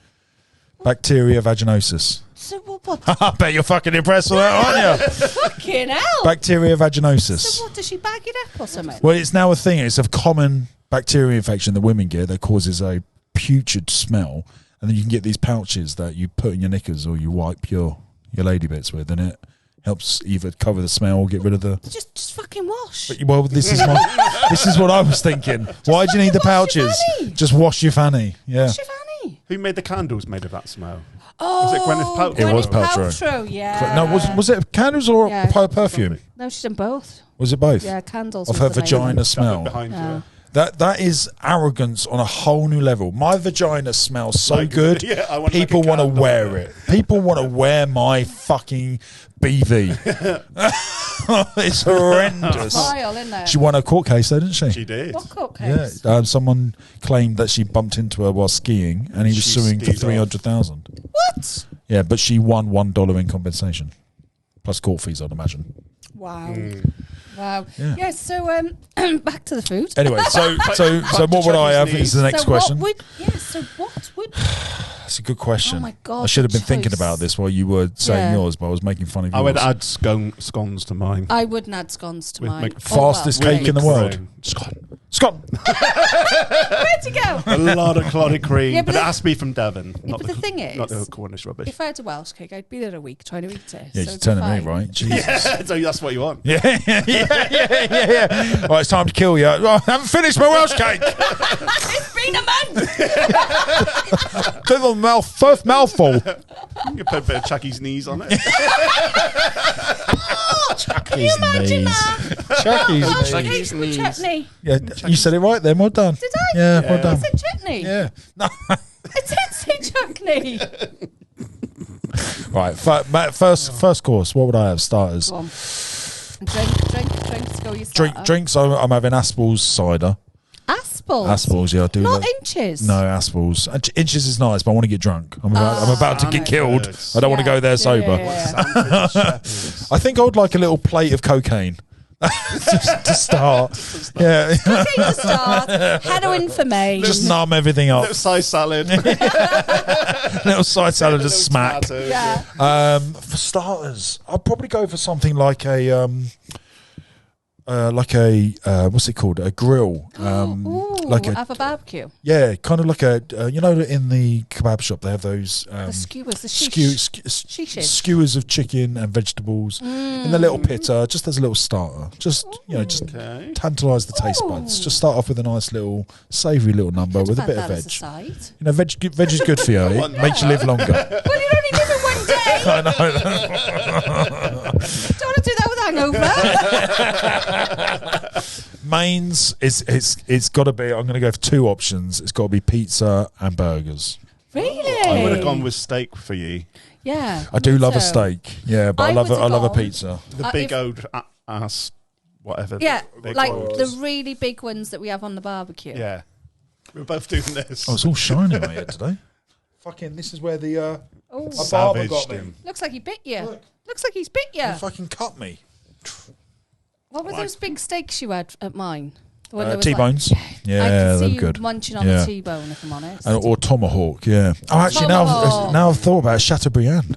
Bacteria vaginosis. so what? I bet you're fucking impressed with that, aren't you? Fucking hell. Bacteria vaginosis. So what, does she bag it up or something? Well, it's now a thing. It's a common bacteria infection that women get that causes a putrid smell, and then you can get these pouches that you put in your knickers or you wipe your lady bits with, and it helps either cover the smell or get rid of the. Just fucking wash. But, well, this is what I was thinking. Why do you need the pouches? Just wash your fanny. Yeah. Wash your fanny. Who made the candles made of that smell? Oh, Was it Gwyneth Paltrow? It was Paltrow. Yeah. No, was it candles or Yeah. perfume? No, she's done both. Was it both? Yeah, candles. Of was her the main vagina one. smell. Behind Yeah. you. That is arrogance on a whole new level. My vagina smells so good. Yeah, I want to People make a want to candle wear of it. People want to wear my fucking BV. It's horrendous. Vile, isn't it? She won a court case, though, didn't she? She did. What cook Yeah. case? Someone claimed that she bumped into her while skiing, and he was She suing for skied off. 300,000. What? Yeah, but she won $1 in compensation, plus court fees, I'd imagine. Wow. Mm. Wow. Yeah. Yeah, so back to the food. Anyway, so what would I have is the next so question. What would That's a good question. Oh my God, I should have the been thinking choice. about this while you were saying Yeah. yours, but I was making fun of yours. I would add scones to mine. I wouldn't add scones to With mine. Mc- Fastest well, cake in the Cream. world. Scott. Where'd you go? A lot of clotted cream, Yeah, but but it has to be from Devon. but the thing not the is, Cornish rubbish. If I had a Welsh cake, I'd be there a week trying to eat it. Yeah, so you're telling me, fine. right? Jesus. Yeah, so that's what you want. Yeah. Right, it's time to kill you. Oh, I haven't finished my Welsh cake. It's been a month. To the first mouthful. You put a bit of Chucky's knees on it. Can you imagine that? Chucky's Welsh knees. cake with knees. chutney. Yeah, you said it right then. Well done. Did I? Yeah, well I done. said chutney. Yeah. No. I did say chutney. Right. First course. What would I have? Starters. Go on. Drinks. Go your starter. Drinks. I'm having Aspel's cider. Aspels. Aspel's. Yeah, I do. Not that. inches. No, Aspel's. Inches is nice, but I want to get drunk. I'm about to get killed. Standards. I don't want to go there sober. Yeah. I think I would like a little plate of cocaine. Just to start. Yeah. Cocaine to start. Heroin for me. Just numb everything up. Little side salad. Little side salad to smack. Tomatoes, Yeah. For starters, I'd probably go for something like a like a what's it called? A grill. Like have a barbecue. Yeah, kind of like a you know, in the kebab shop they have those The skewers, the skewers of chicken and vegetables in the little pitta, just as a little starter. Just just tantalise the taste buds. Just start off with a nice little savoury little number with a bit of veg. You know, veg is good for you. It makes you live longer. Well, you're only living one day. I know. Don't want to do that with hangover. Mains, it's got to be. I'm going to go for 2 options. It's got to be pizza and burgers. Really? I would have gone with steak for you. Yeah, I do love a steak. Yeah, but I love a pizza. The big old ass, whatever. Yeah, like ones. the really big ones that we have on the barbecue. Yeah, we're both doing this. Oh, it's all shiny on my head today. Fucking, this is where the my barber got me. Looks like he bit you. Look. Looks like he's bit you. He fucking cut me. What were those big steaks you had at mine? T-bones. I Yeah, can they're see you good. munching on the T-bone, if I'm honest. Or tomahawk, yeah. Oh, actually, now I've thought about it, Chateaubriand.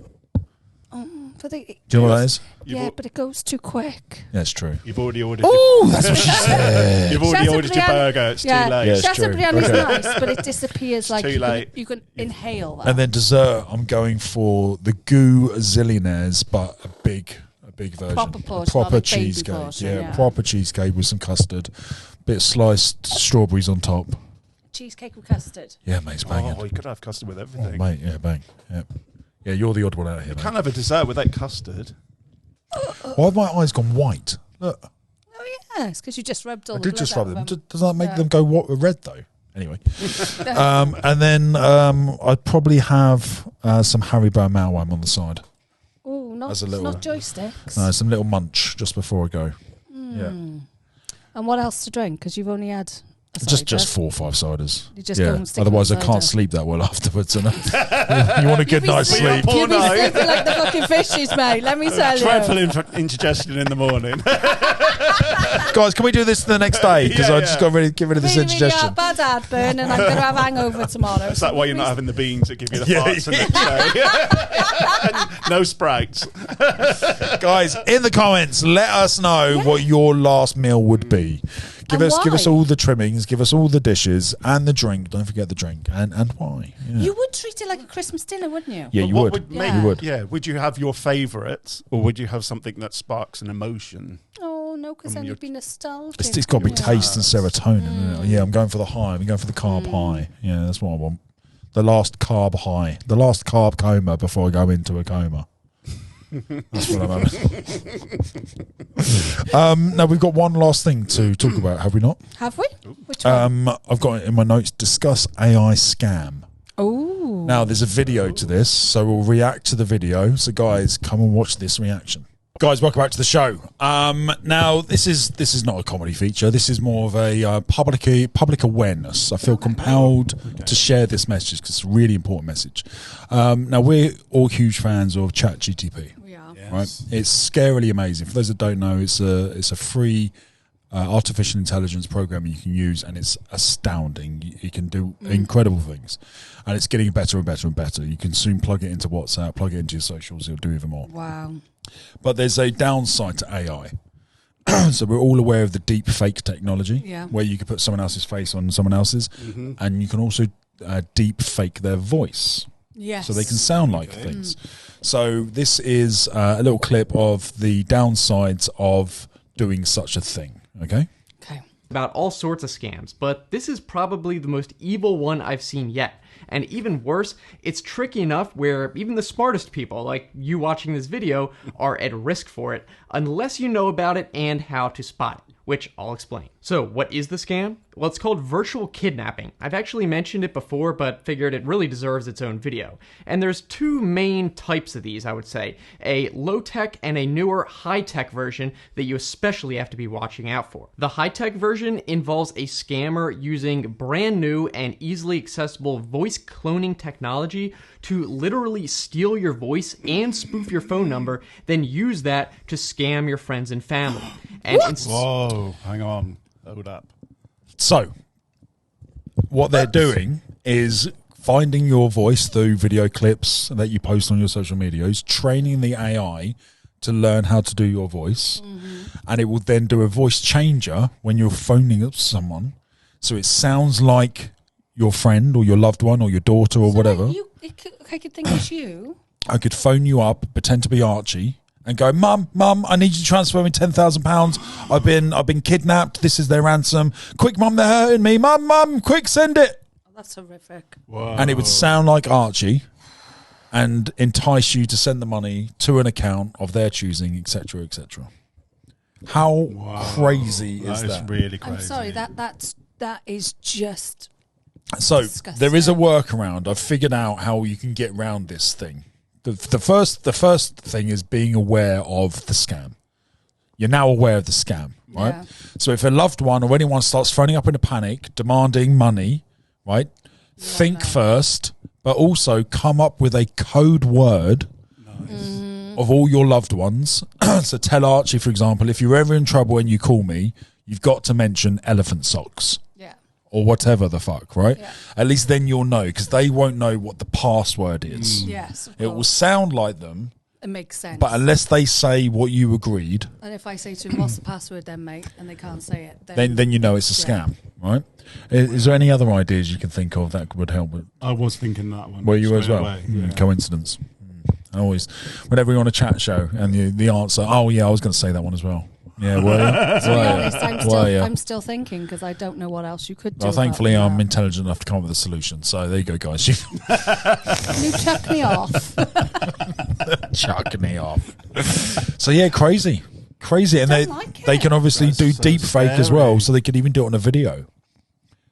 Do you know what that is? Yeah, but it goes too quick. Yeah, it's true. You've already ordered. Oh, that's what she said. You've already ordered your burger. It's too late. Yeah, it's Chateaubriand true. is Okay. nice, but it disappears like too late. You can inhale that. And then dessert, I'm going for the Goo Zillionaires, but a big version. Proper portion, a proper not a baby cheesecake. portion, yeah. Proper cheesecake with some custard, bit of sliced strawberries on top. Cheesecake with custard. Yeah, mate, it's banging. Oh, you could have custard with everything. Oh, mate, yeah, bang. Yeah, you're the odd one out here. You can't have a dessert without custard. Why have my eyes gone white? Look, Oh yeah, it's because you just rubbed all I the did blood just out rub them. of Does that make them go red though? Anyway, and then I'd probably have some Haribo Malwam on the side. Oh, not joysticks. No, some little munch just before I go. Yeah, And what else to drink? Because you've only had a just 4 or 5 ciders. You just go and stick Otherwise, on I can't cider. sleep that well afterwards. You want a good night's sleep. You'll be sleeping like the fucking fishes, mate. Let me tell you. Dreadful indigestion in the morning. Guys, can we do this the next day? Because I just got to get rid of this Really indigestion. bad heartburn, and I'm going to have hangover tomorrow. Is that why you're not having the beans that give you the farts the next day? And no Sprites. Guys, in the comments, let us know what your last meal would be. Give us all the trimmings, give us all the dishes and the drink. Don't forget the drink and why. Yeah. You would treat it like a Christmas dinner, wouldn't you? Yeah, But you what would. make- You would. Yeah. Would you have your favourites, or would you have something that sparks an emotion? Oh no, because then you'd be nostalgic. It's got to be wouldn't you? taste and serotonin. Isn't it? Yeah, I'm going for the high. I'm going for the carb high. Yeah, that's what I want. The last carb high. The last carb coma before I go into a coma. That's what I'm having. Now, we've got one last thing to talk about, have we not? Have we? Which one? I've got it in my notes, discuss AI scam. Oh. Now, there's a video to this, so we'll react to the video. So, guys, come and watch this reaction. Guys, welcome back to the show. Now, this is not a comedy feature. This is more of a public awareness. I feel compelled to share this message because it's a really important message. Now, we're all huge fans of ChatGPT. We are. Right? It's scarily amazing. For those that don't know, it's a free artificial intelligence program you can use, and it's astounding. You can do incredible things, and it's getting better and better and better. You can soon plug it into WhatsApp, plug it into your socials. It'll do even more. Wow. But there's a downside to AI. So we're all aware of the deep fake technology, where you can put someone else's face on someone else's, and you can also deep fake their voice. Yes. So they can sound like things. So this is a little clip of the downsides of doing such a thing. Okay. About all sorts of scams, but this is probably the most evil one I've seen yet. And even worse, it's tricky enough where even the smartest people, like you watching this video, are at risk for it, unless you know about it and how to spot it, which I'll explain. So what is the scam? Well, it's called virtual kidnapping. I've actually mentioned it before, but figured it really deserves its own video. And there's 2 main types of these, I would say. A low-tech and a newer high-tech version that you especially have to be watching out for. The high-tech version involves a scammer using brand new and easily accessible voice cloning technology to literally steal your voice and spoof your phone number, then use that to scam your friends and family. And Whoa, hang on. Hold up. So, what they're doing is finding your voice through video clips that you post on your social medias, training the AI to learn how to do your voice, and it will then do a voice changer when you're phoning up someone, so it sounds like your friend or your loved one or your daughter or whatever. I could think it's you. I could phone you up, pretend to be Archie, and go, Mum, I need you to transfer me £10,000. I've been kidnapped. This is their ransom. Quick, Mum, they're hurting me. Mum, quick, send it. Oh, that's horrific. Whoa. And it would sound like Archie, and entice you to send the money to an account of their choosing, etc., etc. How crazy is that? That is really crazy. I'm sorry, that is just so disgusting. There is a workaround. I've figured out how you can get around this thing. The first thing is being aware of the scam. You're now aware of the scam, right? Yeah. So if a loved one or anyone starts phoning up in a panic, demanding money, right? Think first, but also come up with a code word of all your loved ones. So tell Archie, for example, if you're ever in trouble and you call me, you've got to mention elephant socks. Yeah. Or whatever the fuck, right? Yeah. At least then you'll know, because they won't know what the password is. Yes, of It will course. sound like them, It makes sense. but unless they say what you agreed, and if I say to him, what's the password then, mate? And they can't say it. then you know it's a scam, right? Is there any other ideas you can think of that would help with? I was thinking that one. Were you as straight well? away, yeah. Coincidence. I always, whenever you're on a chat show and the answer, oh yeah, I was going to say that one as well. Yeah, were you? To be honest, I'm still thinking, because I don't know what else you could do. Well, thankfully, about I'm that. intelligent enough to come up with a solution. So there you go, guys. You chuck me off. Chuck me off. So yeah, crazy, and Don't like they it. can obviously That's do so deep fake as well. scary. So they could even do it on a video.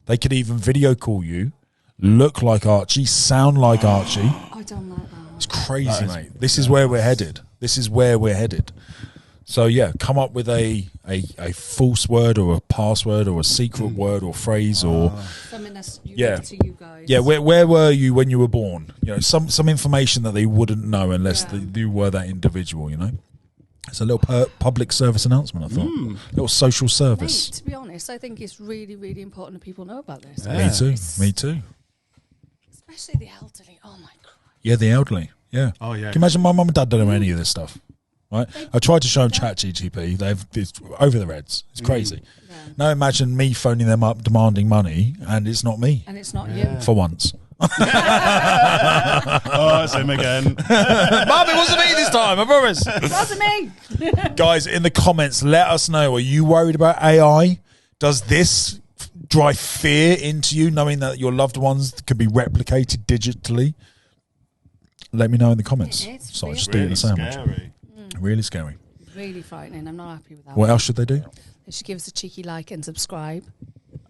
They could even video call you, look like Archie, sound like Archie. I don't like that. It's crazy, mate. This is where we're headed. So yeah, come up with a false word or a password or a secret word or phrase or Something that's unique Yeah. to you guys. yeah. Where were you when you were born? You know, some information that they wouldn't know unless you were that individual. You know, it's a little public service announcement. I thought, little social Mate, service. to be honest, I think it's really, really important that people know about this. Yeah. Me too. Especially the elderly. Oh my God. Yeah, the elderly. Yeah. Oh, yeah. Can you imagine my mum and dad don't know any of this stuff? Right? I tried to show them ChatGPT. It's over their heads. It's crazy. Yeah. Now imagine me phoning them up demanding money, and it's not me And it's not you. for once. Oh, it's him again. Mum, it wasn't me this time. I promise. Wasn't me. Guys, in the comments, let us know. Are you worried about AI? Does this drive fear into you, knowing that your loved ones could be replicated digitally? Let me know in the comments. It is So I just Really eating a sandwich. scary. Really scary. Really frightening. I'm not happy with that. What else should they do? They should give us a cheeky like and subscribe.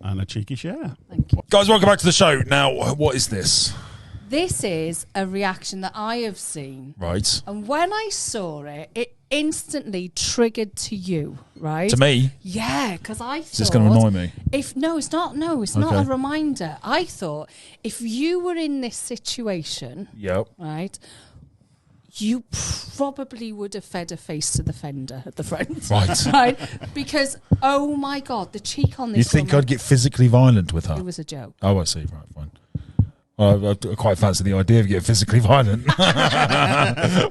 And a cheeky share. Thank you. Guys, welcome back to the show. Now, what is this? This is a reaction that I have seen. Right. And when I saw it, it instantly triggered to you, right? To me, Yeah, because I thought... is this going to annoy me? No, it's not. No, it's not Okay. a reminder. I thought if you were in this situation, Yep. right, you probably would have fed a face to the fender at the front. Right. Right? Because, oh my God, the cheek on this You think woman, I'd get physically violent with it her? was a joke. Oh, I see. Right, fine. Well, I quite fancy the idea of getting physically violent. All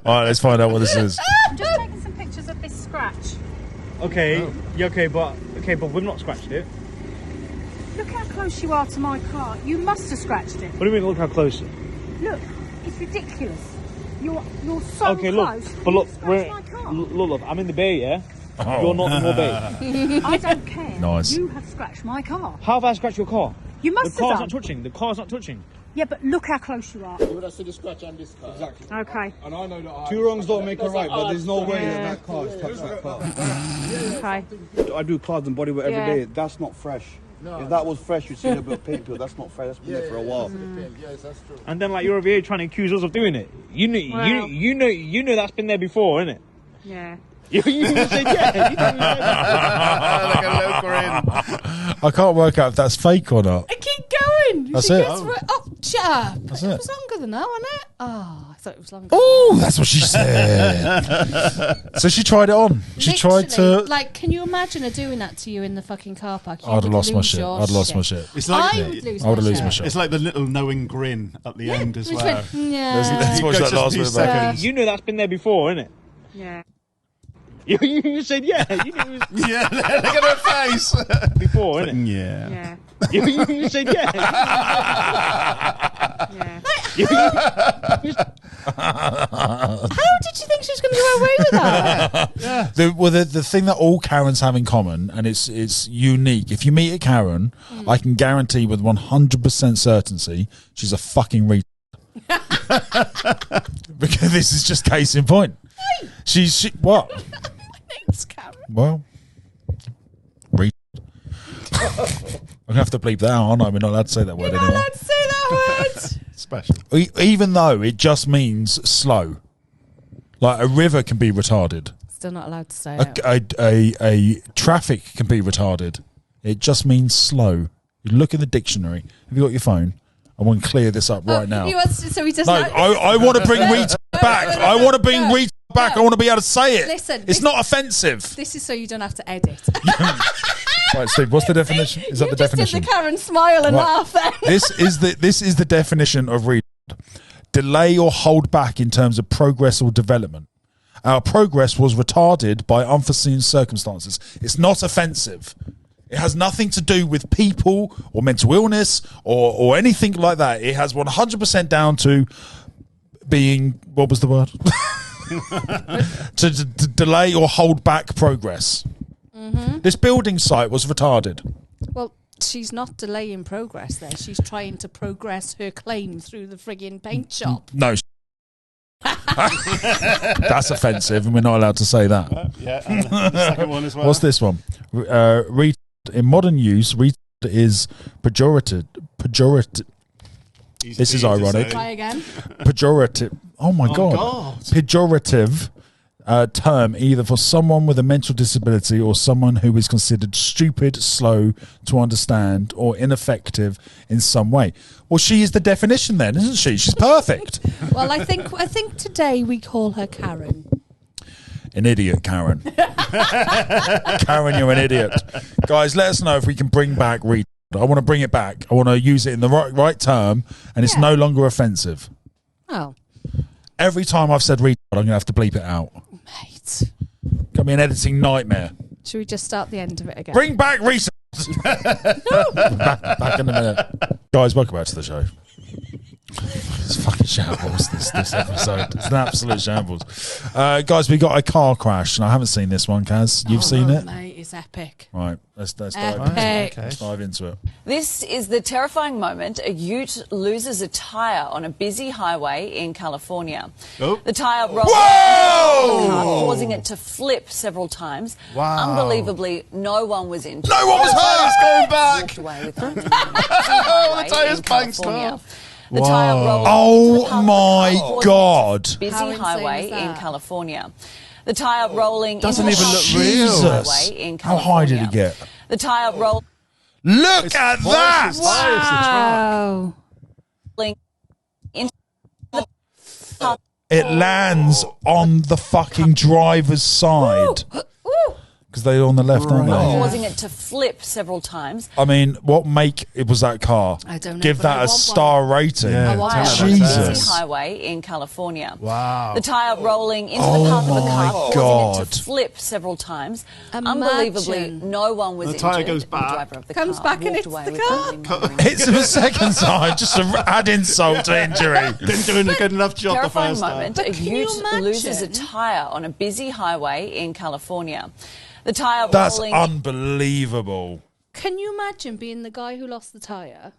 right, let's find out what this is. I'm just taking some pictures of this scratch. Okay, yeah, okay, but we've not scratched it. Look how close you are to my car. You must have scratched it. What do you mean? Look how close. Look, it's ridiculous. You're so Okay, look, close. but look, You we're scratched my car. look. I'm in the bay, yeah. Oh. You're not in your bay. I don't care. Nice. You have scratched my car. How have I scratched your car? You The must have car's done. not touching. The car's not touching. Yeah, but look how close you are. You would have seen the scratch on this car. Exactly. Okay, And I know that Two wrongs don't make a right, but there's no way Yeah. that car has touched that car. okay. I do cars and bodywork every Yeah. day. That's not fresh. If that was fresh, you'd see a bit of paint peel. That's not fresh. That's been there for a while. Yes, that's true. And then like you're over here trying to accuse us of doing it. You know, Well- you know that's been there before, innit? Yeah. You even said yeah. You don't even say that. Like a low grin. I can't work out if that's fake or not. I keep going. That's She it. gets shut up. That's it it. was longer than that, wasn't it? Oh, I thought it was longer. Oh, that's what she said. So she tried it on. She tried to. Literally, like, can you imagine her doing that to you in the fucking car park? You I'd have would lost my lose shit. your I'd have lost my shit. It's like I would lose I would have my lost shit. my shit. it's like the little knowing grin at the end as Which well. went, yeah. Let's watch that Just last a few bit back. seconds. You know that's been there before, innit? Yeah. You said yeah. You knew it was Yeah, look at her face. before, innit? Yeah. You said yeah. How did you think she was going to go away with that? The thing that all Karens have in common, and it's unique. If you meet a Karen, I can guarantee with 100% certainty she's a fucking retard. Because this is just case in point. She what? My name's Karen. Well, retard. I'm gonna have to bleep that out, aren't I? We're not allowed to say that word You're not anymore. allowed to say that word. Special. Even though it just means slow. Like a river can be retarded. Still not allowed to say it. A traffic can be retarded. It just means slow. You look in the dictionary. Have you got your phone? I want to clear this up right now. He wants to, so he doesn't. No, I want to bring retard back. I want to bring retard back. I want to be able to say it. Listen, it's not offensive. This is so you don't have to edit. Right, Steve. What's the definition? Is that You the just definition? did the Karen smile and Right. laugh then. This is the definition of retard. Delay or hold back in terms of progress or development. Our progress was retarded by unforeseen circumstances. It's not offensive. It has nothing to do with people or mental illness or anything like that. It has 100% down to being, what was the word? to delay or hold back progress. Mm-hmm. This building site was retarded. Well, she's not delaying progress there. She's trying to progress her claim through the frigging paint shop. No. That's offensive, and we're not allowed to say that. Yeah, and the second one as well. What's this one? Retard. In modern use, retard is pejorative. This is ironic. Try again. Pejorative. Oh my God. Pejorative term either for someone with a mental disability or someone who is considered stupid, slow to understand, or ineffective in some way. Well, she is the definition then, isn't she? She's perfect. Well, I think today we call her Karen. An idiot, Karen. Karen, you're an idiot. Guys, let us know if we can bring back retard. I want to bring it back. I want to use it in the right term, and it's no longer offensive. Oh. Every time I've said retard, I'm going to have to bleep it out. Mate. Got me an editing nightmare. Should we just start the end of it again? Bring back retard. back in a minute. Guys, welcome back to the show. It's fucking shambles, this episode. It's an absolute shambles. Guys, we got a car crash, and I haven't seen this one, Kaz. You've seen it? Mate, it's epic. Right, let's dive Epic. let's dive into it. This is the terrifying moment a ute loses a tyre on a busy highway in California. Oh. The tyre rolled into the car, causing it to flip several times. Wow. Unbelievably, no one was injured. No one was hurt! Going back! Walked away with them. The tyre's bounced off. The tyre rolled Oh into the path of the my car, causing God. it to busy How insane highway is that? in California. The tyre rolling Doesn't into even the look busy real. highway in How California. high did he get? The tyre rolling Look at that! Wow. into It lands on the fucking driver's side. Because they're on the left, aren't they? causing it to flip several times. I mean, what make it was that car? I don't know, Give but I that a want star rating. Yeah. A wire tell on me a about that. busy Jesus. highway in California. Wow. The tyre rolling into Oh the path of a my car, causing it God. to flip several times. Imagine. Unbelievably, no one was The injured. tyre goes The back. driver of the Comes car back and walked hits away the with car. only minor Hits him a second time just to add insult to injury. Didn't do a good enough job the Terrifying first time. moment. But A can you ute loses a imagine? tyre on a busy highway in California. The tyre That's rolling unbelievable. Can you imagine being the guy who lost the tyre?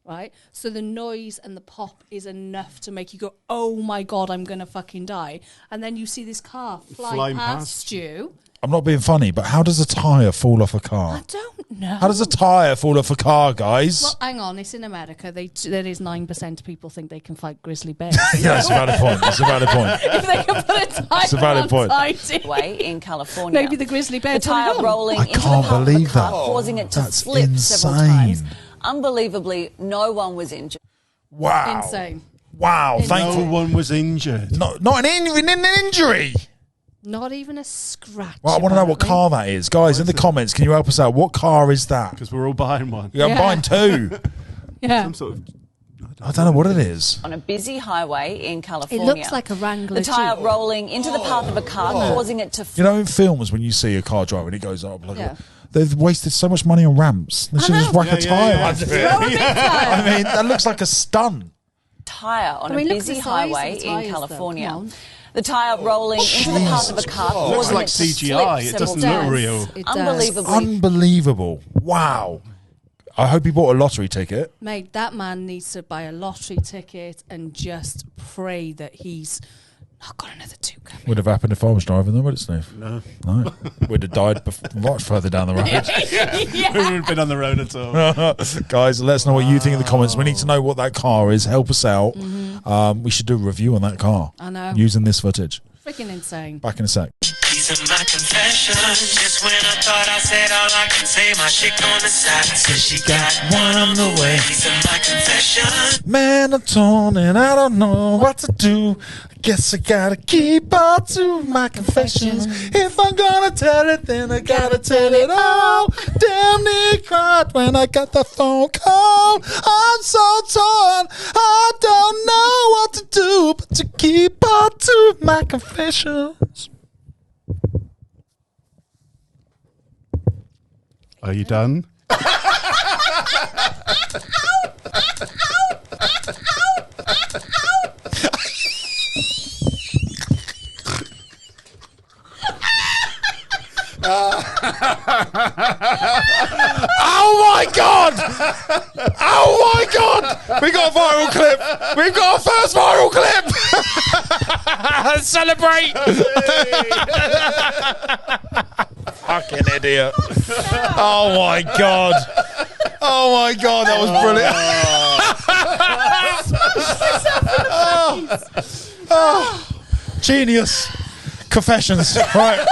Right? So the noise and the pop is enough to make you go, oh my God, I'm going to fucking die. And then you see this car fly Flying past past. you. I'm not being funny, but how does a tyre fall off a car? I don't know. How does a tyre fall off a car, guys? Well, hang on, it's in America. There is 9% of people think they can fight grizzly bears. Yeah, it's a valid point. It's a valid point. If they can put a tyre It's a valid point. alongside it. way in California. Maybe the grizzly bear The tyre told it on. rolling I into the can't path of believe the car, that. causing it to That's flip several insane. times. Unbelievably, no one was injured. Wow. Insane. Wow. Insane. Thank No you. one was injured. Not an injury. Not even a scratch. Well, I want to know what apparently. car that is. Guys, in the comments, can you help us out? What car is that? Because we're all buying one. Yeah, I'm Yeah. buying two. Yeah. Some sort of I don't know what it is. On a busy highway in It California. looks like a Wrangler The tyre Jeep. rolling into the path of a car, causing it to... You know, in films, when you see a car driving, it goes up. Like, Yeah. they've wasted so much money on ramps. They should just whack a tyre under it. Throw a big tyre. I mean, that looks like a stunt. Tyre on I mean, a look at busy the size of highway the in tyres, though. California. Come on. The tyre rolling into the path of a car, Looks causing like it to CGI. slip It doesn't several look times. real. It does. Unbelievably. Unbelievable. Wow. I hope he bought a lottery ticket. Mate, that man needs to buy a lottery ticket and just pray that he's not got another 2 coming. Would have happened if I was driving though, would it, Steve? No. Would have died much further down the road. We wouldn't have been on the road at all. Guys, let us know what you think in the comments. We need to know what that car is. Help us out. We should do a review on that car. I know. Using this footage. Freaking insane. Back in a sec. These are my confessions. Just when I thought I said all I can say, my chick on the side says she got one on the way. These are my confessions. Man, I'm torn and I don't know what to do. I guess I gotta keep on to my confessions. If I'm gonna tell it, then I gotta tell it all. Damn near cried when I got the phone call. I'm so torn, I don't know what to do but to keep on to my confessions. Are you done? Oh my god! Oh my god! We got a viral clip! We've got our first viral clip! Celebrate! Fucking idiot. Oh my god. Oh my god, that was brilliant. Genius. Confessions. Right.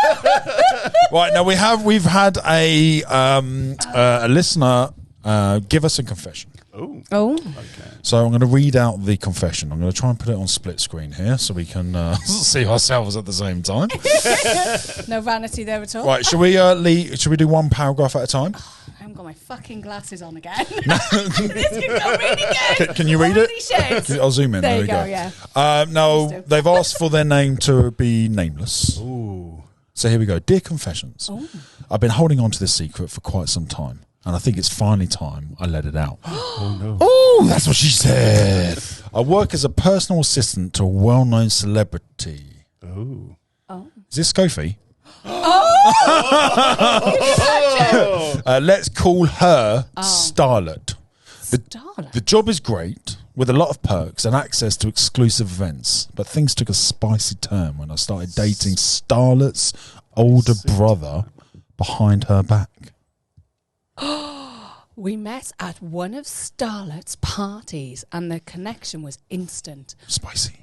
Right, now we've had a listener give us a confession. Oh. So I'm going to read out the confession. I'm going to try and put it on split screen here so we can see ourselves at the same time. No vanity there at all. Right, should we do one paragraph at a time? I haven't got my fucking glasses on again. This can go really good. Can you read Holy it? shit. I'll zoom in. There we you go, go. yeah. No, Please do. they've asked for their name to be nameless. Ooh. So here we go. Dear Confessions, I've been holding on to this secret for quite some time, and I think it's finally time I let it out. Oh no. Oh, that's what she said. I work as a personal assistant to a well-known celebrity. Oh. Is this Scofie? Let's call her Starlet. The job is great, with a lot of perks and access to exclusive events, but things took a spicy turn when I started dating Starlet's older brother behind her back. We met at one of Starlet's parties and the connection was instant. Spicy.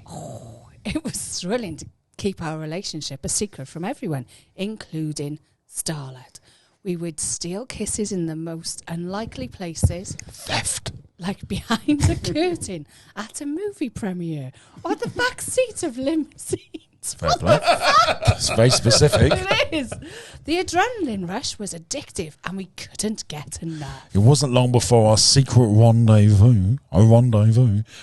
It was thrilling to keep our relationship a secret from everyone, including Starlet. We would steal kisses in the most unlikely places. Theft. Like behind the curtain at a movie premiere or the back seat of limousines. Fair play. It's very specific. It is. The adrenaline rush was addictive and we couldn't get enough. It wasn't long before our secret rendezvous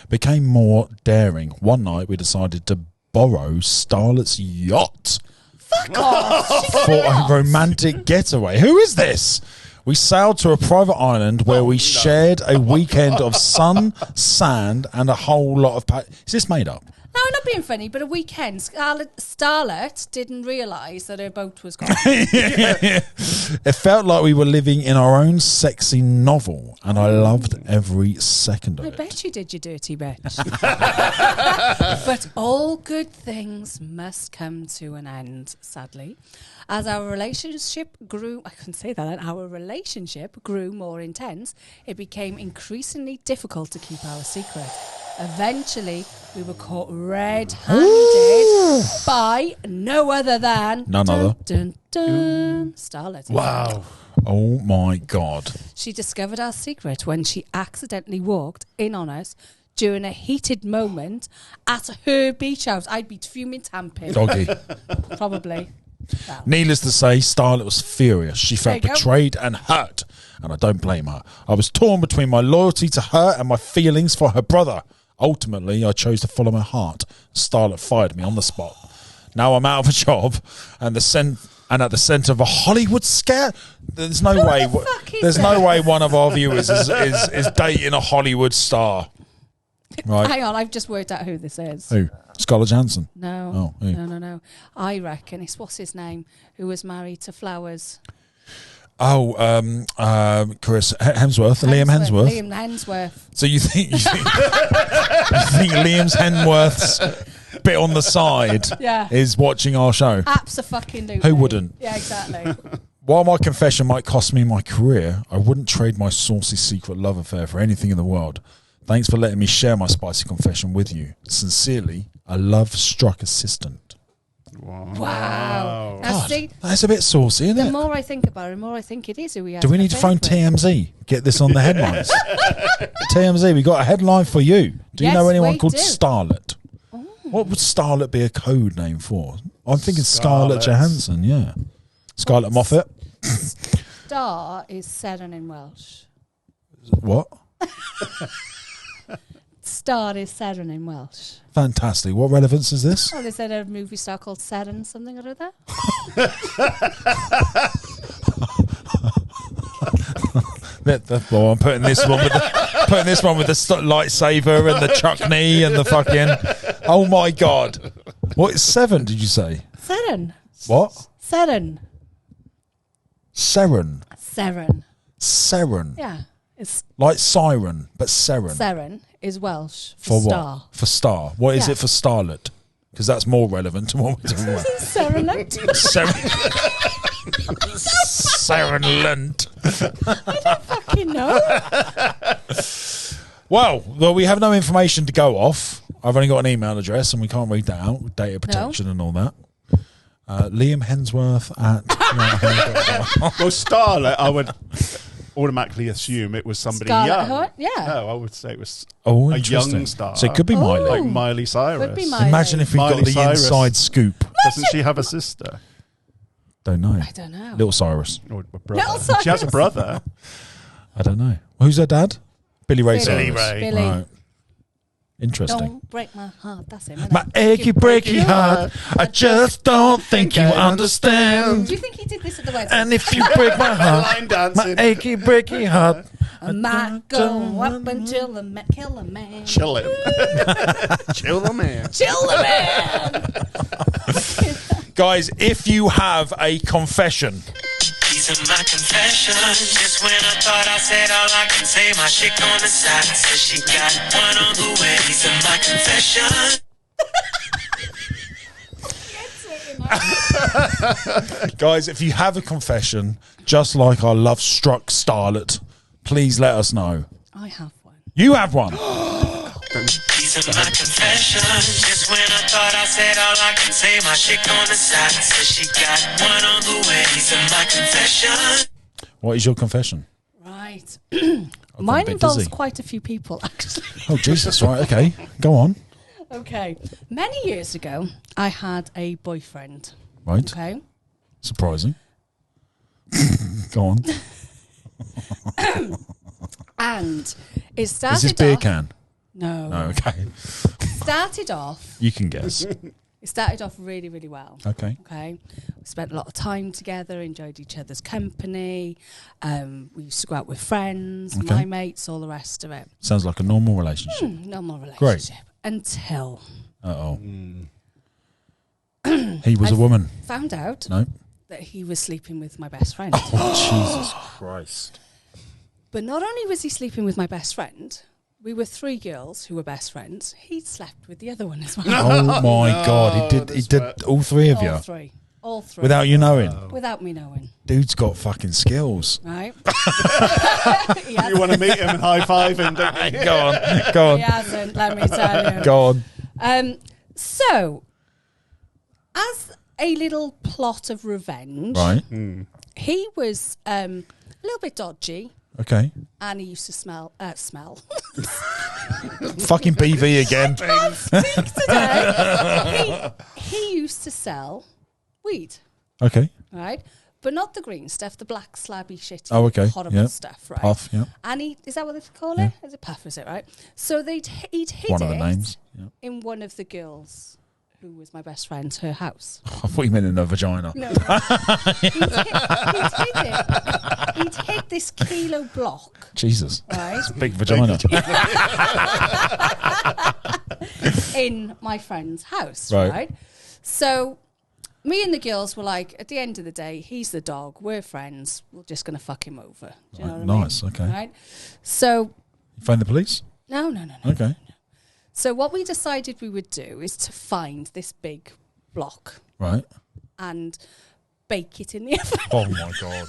became more daring. One night we decided to borrow Starlet's yacht Fuck off. for a romantic getaway. Who is this? We sailed to a private island where we shared a weekend of sun, sand, and a whole lot of... Is this made up? No, I'm not being funny, but a weekend, Starlet didn't realise that her boat was gone. It felt like we were living in our own sexy novel, and I loved every second of I it. bet you did, you dirty bitch. But all good things must come to an end, sadly. As our relationship grew, I couldn't say that, our relationship grew more intense, it became increasingly difficult to keep our secret. Eventually, we were caught red-handed by no other than... None other. Dun, dun, Starlet. Wow. Oh my God. She discovered our secret when she accidentally walked in on us during a heated moment at her beach house. I'd be fuming tamping. Doggy. Probably. Needless to say, Starlet was furious. She felt There you go. betrayed and hurt. and I don't blame her. I was torn between my loyalty to her and my feelings for her brother. Ultimately, I chose to follow my heart. Starlet fired me on the spot. Now I'm out of a job and at the centre of a Hollywood scare. There's no way. There's no way one of our viewers is dating a Hollywood star. Right. Hang on, I've just worked out who this is. Who? Scarlett Johansson? No. Oh, who? No. I reckon it's, what's his name, who was married to Flowers. Oh, Chris Hemsworth, Liam Hemsworth. Liam Hemsworth. So you think Liam's Hemsworth's bit on the side is watching our show? Abso-fucking-lutely. Who wouldn't? Yeah, exactly. While my confession might cost me my career, I wouldn't trade my saucy secret love affair for anything in the world. Thanks for letting me share my spicy confession with you. Sincerely, a love-struck assistant. Wow. God, that's a bit saucy, isn't it? The more I think about it, the more I think it is who we are. Do we need to phone TMZ? Get this on the headlines. TMZ, we got a headline for you. Do you know anyone called Starlet? Oh. What would Starlet be a code name for? I'm thinking Scarlett Johansson, yeah. Scarlett Moffat. Star is Seren in Welsh. What? Star is Seren in Welsh. Fantastic. What relevance is this? Oh, they said a movie star called Seren something or other. Well, I'm putting this one with the lightsaber and the chutney and the fucking. Oh my god! What is 7? Did you say? Seren. What? Seren. Seren. Seren. Seren. Yeah, it's like siren, but Seren. Seren is Welsh for star. What? For star. What is it for Starlet? Because that's more relevant to what we're talking about. Serenent. Serenent. I don't fucking know. Well, we have no information to go off. I've only got an email address and we can't read that out with data protection and all that. Liam Hemsworth at well, Starlet, I would automatically assume it was somebody Scarlett young. Yeah. No, I would say it was a young star. So it could be Miley. Like Miley Cyrus. Could be Miley. Imagine if we got the inside scoop. Doesn't she have a sister? Don't know. I don't know. Little Cyrus. Or a brother. Little Cyrus. She has a brother. I don't know. Who's her dad? Billy Ray Billy. Cyrus. Billy. Right. Interesting. Don't break my heart. That's it. My achy breaky heart. I just don't think you understand. Do you think he did this at the wedding? And if you break my heart, line dancing. my achy breaky heart. I might go up until the kill the man. Chill him. Chill the man. Chill the man. Guys, if you have a confession. These are my confessions. Just when I thought I said all I can say, my chick on the side says she got one on the way. These are my confessions. Guys, if you have a confession, just like our love-struck Starlet, please let us know. I have one. You have one. These are my confessions. Just when I thought I said all I can say, my chick on the side says she got one on the way. These are my confessions. What is your confession? Right. Mine involves quite a few people, actually. Oh, Jesus. Right, okay. Go on. Okay. Many years ago, I had a boyfriend. Right. Okay. Surprising. Go on. And it started Is this beer can? No. No, okay. Started off. You can guess. It started off really, really well. Okay. Okay. We spent a lot of time together, enjoyed each other's company. We used to go out with friends, my mates, all the rest of it. Sounds like a normal relationship. Normal relationship. Great. Until. Uh-oh. He was a woman. Found out No. that he was sleeping with my best friend. Oh, Jesus Christ. But not only was he sleeping with my best friend, we were 3 girls who were best friends. He slept with the other one as well. Oh my God. He did all 3 of you? All three. Without you knowing? Without me knowing. Dude's got fucking skills. Right? You want to meet him and high-five him, don't you? Go on. Go on. He hasn't, let me tell you. Go on. So, as a little plot of revenge, Right. he was a little bit dodgy. Okay. And he used to smell. Fucking BV again. Can't speak today. He used to sell weed. Okay. Right? but not the green stuff, the black slabby shitty horrible stuff, right? Puff, yeah. And is that what they call it? Is it puff, is it, right? So he'd hid One of the it names. in one of the girls who was my best friend, her house. I thought you meant in a vagina. No. He'd hid this kilo block. Jesus. Right? It's a big vagina. In my friend's house, right? So me and the girls were like, at the end of the day, he's the dog, we're friends, we're just going to fuck him over. Do you know what nice, I mean? okay. Right? So... You phone the police? No. Okay. No. So what we decided we would do is to find this big block. Right. And bake it in the oven. Oh, my God.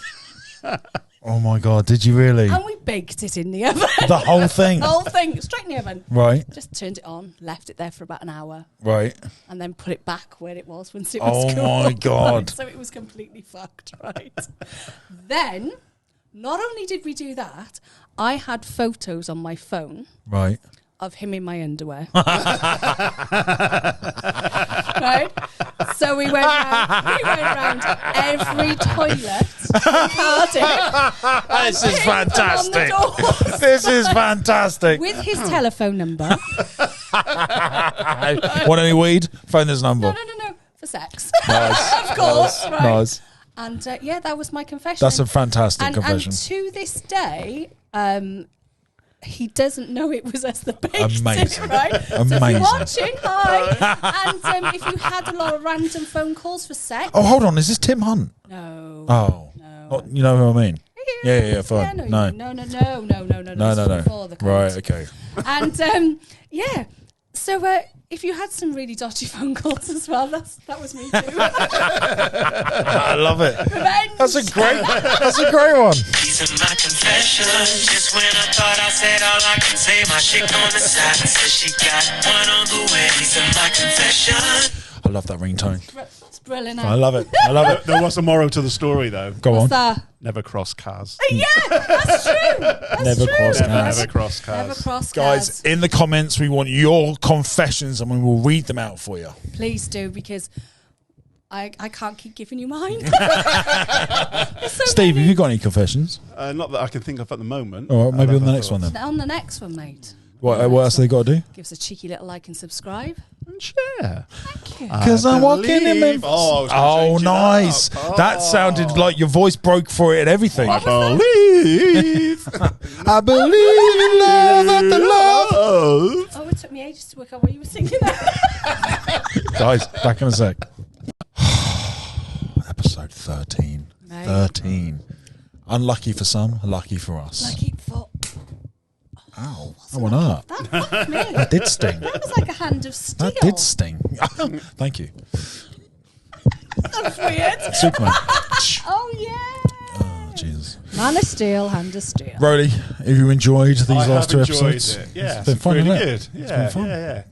Oh, my God. Did you really? And we baked it in the oven. The whole thing? The whole thing, straight in the oven. Right. Just turned it on, left it there for about an hour. Right. And then put it back where it was once it was cool. Oh, my God. So it was completely fucked, right? Then, not only did we do that, I had photos on my phone. Right. Of him in my underwear. Right? So we went round every toilet in Cardiff. This is fantastic. This is fantastic. With his telephone number. Want any weed? Phone this number. No. For sex. Nice. Of course. Nice. Right? Nice. And that was my confession. That's a fantastic confession. And to this day, he doesn't know it was us that baked Amazing. it, right? Amazing. So if you're watching, hi. And if you had a lot of random phone calls for sex. Oh, hold on. Is this Tim Hunt? No. Oh. No. Oh, you know who I mean? Yeah, fine. No. No. Right, okay. And so if you had some really dodgy phone calls as well, that was me too. I love it. Revenge. That's a great one. These are my confessions. Just when I thought I said all I can say, my chick on the side says she got one on the way. These are my confessions. I love that ringtone. It's brilliant. I love it. There was a moral to the story, though. Go on. That? Never cross cars. Yeah, that's true. Never cross cars. Never cross cars. Never cross Guys, cars. in the comments, we want your confessions and we will read them out for you. Please do, because I can't keep giving you mine. Steve, have you got any confessions? Not that I can think of at the moment. All right, maybe on the next one then. On the next one, mate. What else have they got to do? Give us a cheeky little like and subscribe. And share. Thank you. Because I'm walking in Memphis. Oh, nice. That sounded like your voice broke for it and everything. I believe. I believe in love after love. Oh, it took me ages to work out what you were singing there. Guys, back in a sec. Episode 13. Mate. 13. Unlucky for some, lucky for us. Lucky for... Ow. I went up. That fucked me. That did sting. That was like a hand of steel. That did sting. Thank you. That was weird. Superman. Oh, yeah. Oh, Jesus. Man of steel, hand of steel. Rowley, have you enjoyed these last two enjoyed episodes? it. Yeah, it's been fun, really hasn't good. it? Yeah, It's been fun. yeah.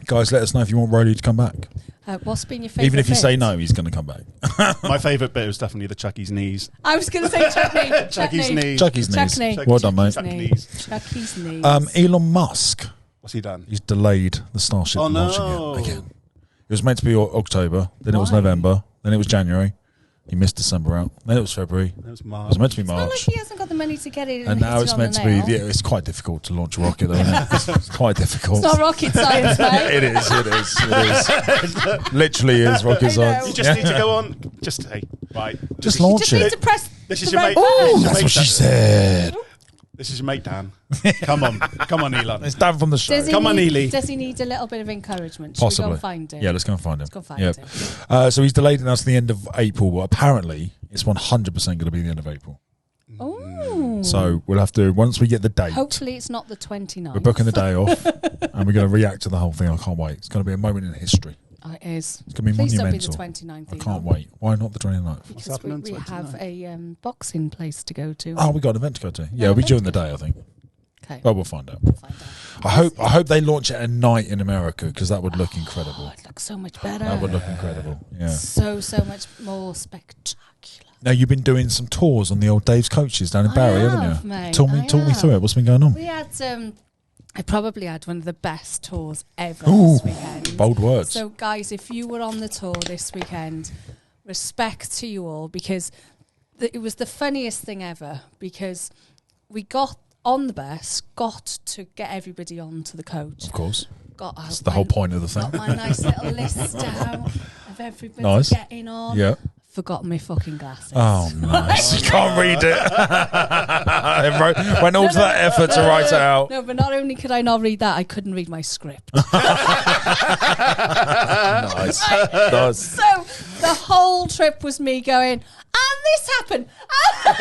Guys, let us know if you want Rowley to come back. What's been your favourite Even if you bit? say no, he's going to come back. My favourite bit was definitely the Chucky's knees. I was going to say Chucky. Chucky's knees. Chucky's knees. Chuckney. Well done, mate. Chucky's knees. Elon Musk. What's he done? He's delayed the Starship Oh, launching no. it again. It was meant to be October, then it was Why? November, then it was January. He missed December out. Then it was February. It was It March. was meant to be It's not like March. he hasn't got the money to get it. And now hit it it's on meant the to be. nail. Yeah, it's quite difficult to launch a rocket, though, isn't it? It's quite difficult. It's not rocket science, mate. It is. Literally is rocket science. You just need to go on. Just say, right. Just launch You just need it. to press This is the your right mate. button. Oh, This is that's your what she mate, said. This is your mate, Dan. Come on, Elon. It's Dan from the show. Come on, Ely. Does he need a little bit of encouragement? Should Possibly. we go and find him? Yeah, let's go and find him. Let's go find him. So he's delayed it now to the end of April, but apparently it's 100% going to be the end of April. Ooh. So we'll have to, once we get the date, Hopefully it's not the 29th. we're booking the day off and we're going to react to the whole thing. I can't wait. It's going to be a moment in history. Oh, it is. It's going to be Please monumental. don't be the 29th. I can't wait. Why not the 29th? Because we have a boxing place to go to. Oh, we got an event to go to. Yeah, we'll be during the day, I think. Okay. Well, we'll find out. I hope they launch it at night in America, because that would look incredible. It looks so much better. That would look incredible. Yeah. So much more spectacular. Now you've been doing some tours on the old Dave's coaches down in Barry, haven't you? Mate, Talk me through it. What's been going on? We had I probably had one of the best tours ever Ooh, this weekend. bold words. So guys, if you were on the tour this weekend, respect to you all, because it was the funniest thing ever because we got on the bus, got to get everybody onto the coach. Of course. That's the whole point of the thing. Got my nice little list down of everybody Nice. getting on. Yeah. Forgot my fucking glasses. Oh, nice. You can't read it. Went all to that effort to write it out. No, but not only could I not read that, I couldn't read my script. Nice. Nice. So the whole trip was me going, and this happened. And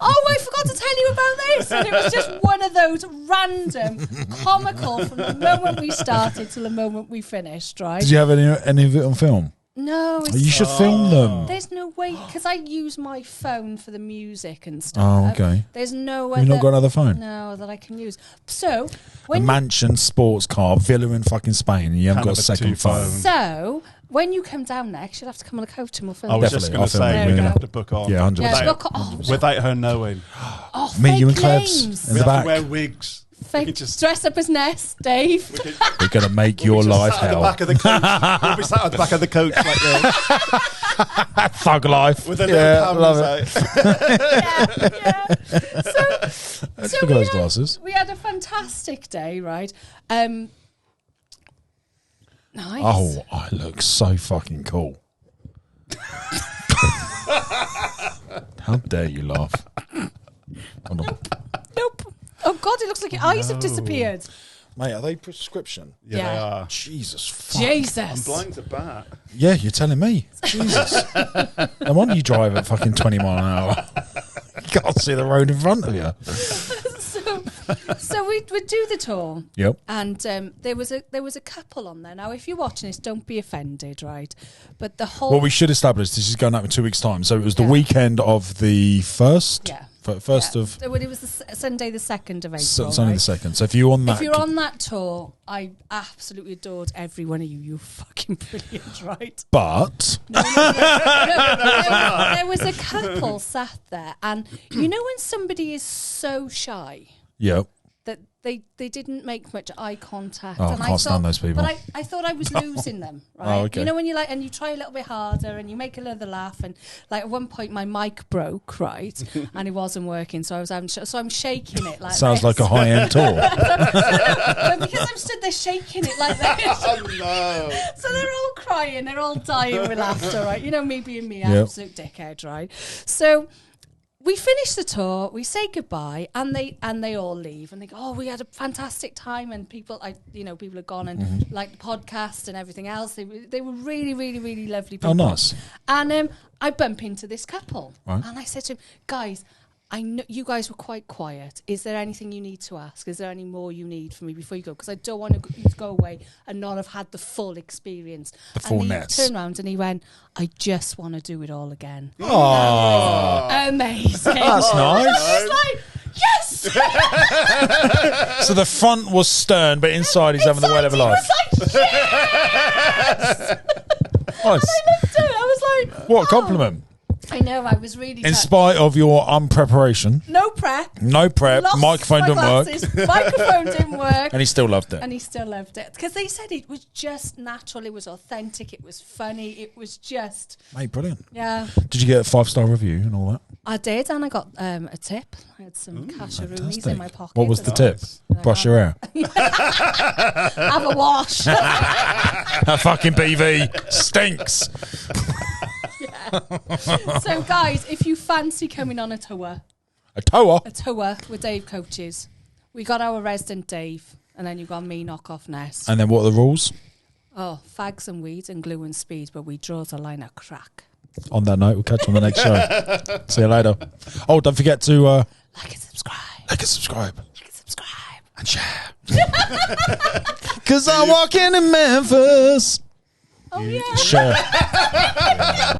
I forgot to tell you about this. And it was just one of those random, comical from the moment we started till the moment we finished, right? Did you have any of it on film? No. You should film them. There's no way, because I use my phone for the music and stuff. Oh, okay. There's no You've not got another phone? No, that I can use. So, A mansion, sports car, villa in fucking Spain, and you haven't got a second phone. So, when you come down next, you'll have to come on a coach and we'll film. I was just going to say, we're going to have to book on. Yeah, 100%. Yeah, book on. Without her knowing. Oh, Me, you and fake Klebs names. in We the have back. to wear wigs. Fake, dress up as Ness, Dave. We're going to make your life Sat at the hell. back of the coach. We'll be sat at the back of the coach like this. Thug life. With a little love cameras it. out. So Look at those glasses. we had a fantastic day, right? Nice. Oh, I look so fucking cool. How dare you laugh? Hold on. Nope. Oh, God, it looks like your eyes have disappeared. Mate, are they prescription? Yeah, Yeah. they are. Jesus fuck. Jesus. I'm blind to bat. Yeah, you're telling me. Jesus. No wonder you drive at fucking 20 mile an hour. You can't see the road in front of you. So we'd do the tour. Yep. And there was a couple on there. Now, if you're watching this, don't be offended, right? But the whole... Well, we should establish this is going up in 2 weeks' time. So it was the Yeah. weekend of the first. Yeah. First Yeah. of. So it was the Sunday, the 2nd of April. So it's only right? the 2nd. So if you're on that. If you're on that tour, I absolutely adored every one of you. You're fucking brilliant, right? But. There was a couple sat there, and you know when somebody is so shy Yep. that they didn't make much eye contact. Oh, I and can't stand those people. But I thought I was losing them, right? Oh, okay. You know when you like, and you try a little bit harder, and you make another laugh, and like at one point my mic broke, right, and it wasn't working, so I was having, so I'm shaking it like. Sounds this. like a high-end tour. But because I'm stood there shaking it like this. Oh, no. So they're all crying, they're all dying with laughter, right? You know me being me, Yep. absolute dickhead, right? So we finish the tour, we say goodbye, and they all leave, and they go, "Oh, we had a fantastic time," and people have gone and like the podcast and everything else. They were really, really, really lovely people. Oh, nice. And I bump into this couple, Right. and I said to him, "Guys, I know you guys were quite quiet. Is there anything you need to ask? Is there any more you need from me before you go? Because I don't want you to go away and not have had the full experience." The full and he nets. turned around and he went, "I just want to do it all again." Oh. Amazing. That's nice. I was like, yes! So the front was stern, but inside he's having the whale of a life. I was like, yes! Nice. I looked at it, I was like, What a compliment. I know, I was really In touched. spite of your unpreparation, No prep. no prep, Lost microphone my didn't work, glasses, Microphone didn't work. and he still loved it. And he still loved it. Because they said it was just natural, it was authentic, it was funny, it was just, Mate, brilliant. yeah. Did you get a 5-star review and all that? I did, and I got a tip. I had some casheroonies Fantastic. in my pocket. What was the tip? Nice. Brush your hair. Have a wash. That fucking BV stinks. So, guys, if you fancy coming on a tour with Dave Coaches, we got our resident Dave, and then you got me, Knockoff Ness. And then what are the rules? Oh, fags and weeds and glue and speed, but we draws a line of crack. On that note, we'll catch you on the next show. See you later. Oh, don't forget to Like and subscribe. like and subscribe Like and subscribe. and share. Because I'm walking in Memphis. Oh, yeah. Share.